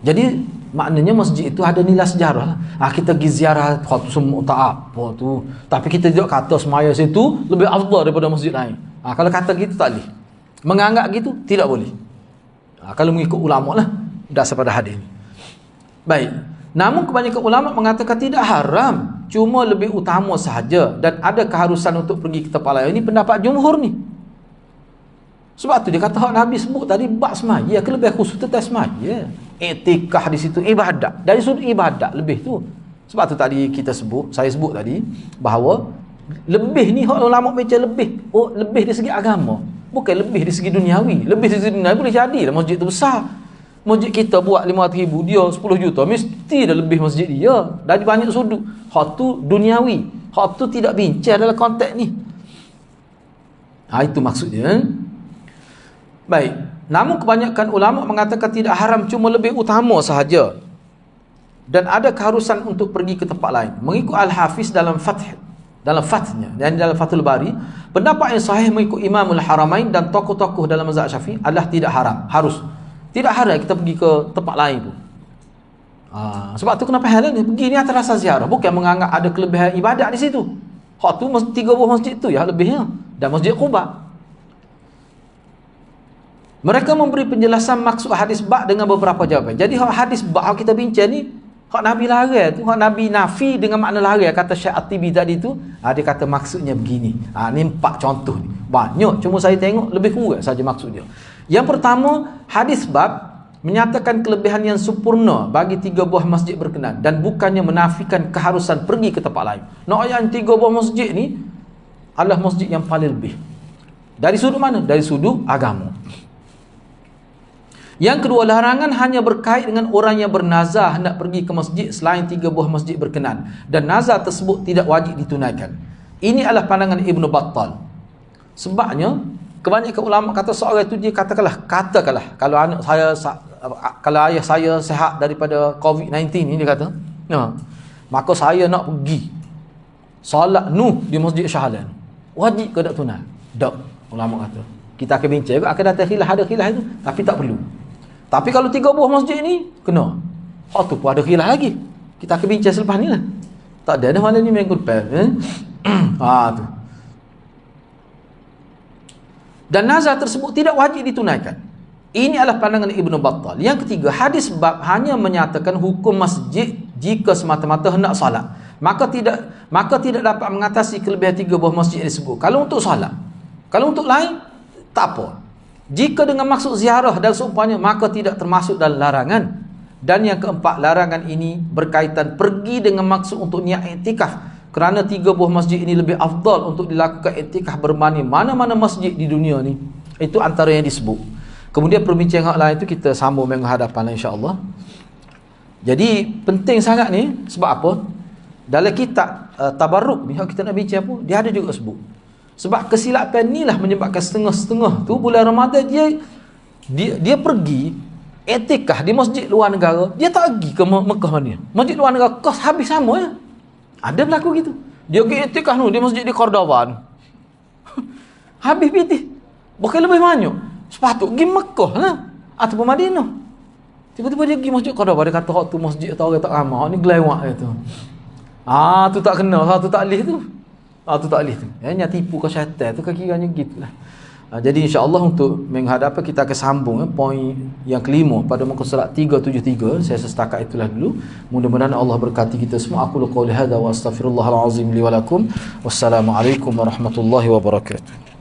Jadi maknanya masjid itu ada nilai sejarah. Kita pergi ziarah tu semua tak apa tu. Tapi kita tidak kata semaya situ lebih afdal daripada masjid lain. Kalau kata gitu tak boleh. Menganggap gitu tidak boleh. Kalau mengikut ulama lah dasar pada hadis ni. Baik. Namun kebanyakan ulama mengatakan tidak haram, cuma lebih utama sahaja dan ada keharusan untuk pergi ke tempat lain. Ini pendapat jumhur ni. Sebab tu dia kata hak Nabi sebut tadi bab semaya, kelebihan khusus tentang semaya. Iktikaf di situ ibadat. Dari sudut ibadat lebih tu. Sebab tu tadi saya sebut tadi bahawa lebih ni hak ulama baca lebih. Lebih dari segi agama. Bukan lebih dari segi duniawi. Lebih dari segi duniawi boleh jadi lah masjid tu besar. Masjid kita buat 500,000, dia 10 juta. Mesti dah lebih masjid dia. Dari banyak sudut. Hak tu duniawi. Hak tu tidak bincang dalam konteks ni. Itu maksudnya. Baik. Namun kebanyakan ulama mengatakan tidak haram, cuma lebih utama sahaja. Dan ada keharusan untuk pergi ke tempat lain. Mengikut Al-Hafiz dalam Fathnya dan dalam Fathul Bari, pendapat yang sahih mengikut Imamul Haramain dan tokoh-tokoh dalam mazhab Syafi'i adalah tidak haram, harus. Tidak haram kita pergi ke tempat lain tu. Sebab tu kenapa halal ni? Pergi ni atas rasa ziarah, bukan menganggap ada kelebihan ibadat di situ. Hak tu 3 buah masjid tu ya lebihnya. Dan Masjid Quba. Mereka memberi penjelasan maksud hadis bab dengan beberapa jawapan. Jadi hadis bab kita bincang ni, hak Nabi larang tu, hak Nabi nafi dengan makna larang, kata Syekh At-Tibi tadi tu, dia kata maksudnya begini. Ni 4 contoh ni. Banyak, cuma saya tengok lebih kurang saja maksud dia. Yang pertama, hadis bab menyatakan kelebihan yang sempurna bagi 3 buah masjid berkenan dan bukannya menafikan keharusan pergi ke tempat lain. Nak yang 3 buah masjid ni adalah masjid yang paling lebih. Dari sudut mana? Dari sudut agama. Yang kedua, larangan hanya berkait dengan orang yang bernazar hendak pergi ke masjid selain 3 buah masjid berkenan dan nazar tersebut tidak wajib ditunaikan. Ini adalah pandangan Ibn Battal. Sebabnya kebanyakan ulama kata seorang itu dia katakanlah kalau anak saya, kalau ayah saya sihat daripada COVID-19 ni, dia kata maka saya nak pergi solat di Masjid Syahalan, wajib ke tak tunai? Tak, ulama kata. Kita akan bincang akan datang ada khilaf itu, tapi tak perlu. Tapi kalau 3 buah masjid ni kena. Tu pun ada khilaf lagi. Kita akan bincang selepas ni lah. Tak ada malam ni minggu depan. Tu. Dan nazar tersebut tidak wajib ditunaikan. Ini adalah pandangan Ibn Battal. Yang ketiga, hadis bab hanya menyatakan hukum masjid jika semata-mata hendak salat. Maka tidak dapat mengatasi kelebihan 3 buah masjid tersebut. Kalau untuk salat. Kalau untuk lain, tak apa. Jika dengan maksud ziarah dan seumpamanya, maka tidak termasuk dalam larangan. Dan yang keempat, larangan ini berkaitan pergi dengan maksud untuk niat iktikaf. Kerana 3 buah masjid ini lebih afdal untuk dilakukan iktikaf berbanding mana-mana masjid di dunia ni. Itu antara yang disebut. Kemudian perbincangan lain itu kita sambung minggu hadapan insya-Allah. Jadi penting sangat ni, sebab apa? Dalam kitab Tabarruk ni, kita nak bincang apa? Dia ada juga sebut. Sebab kesilapan ni lah menyebabkan setengah-setengah tu bulan Ramadan dia pergi iktikaf di masjid luar negara, dia tak pergi ke Mekah ni. Masjid luar negara kos habis sama ya. Ada berlaku gitu. Dia pergi iktikaf di masjid di Cordoba. Habis pitih. Bukan lebih banyak. Sepatut pergi Mekah lah ataupun Madinah. Tiba-tiba dia pergi masjid Cordoba, dia kata hak tu masjid atau orang tak ramah, ni gelewak dia tu. Tu tak kena, tu tak leh tu. Tu tak boleh tu. Hanya tipu ke syaitan tu, kiranya gitulah. Jadi insya-Allah untuk menghadapi kita akan sambung poin yang kelima pada muka surat 373. Saya setakat itulah dulu. Mudah-mudahan Allah berkati kita semua. Aku qouli hadza wa astaghfirullahal azim li wa lakum. Wassalamualaikum warahmatullahi wabarakatuh.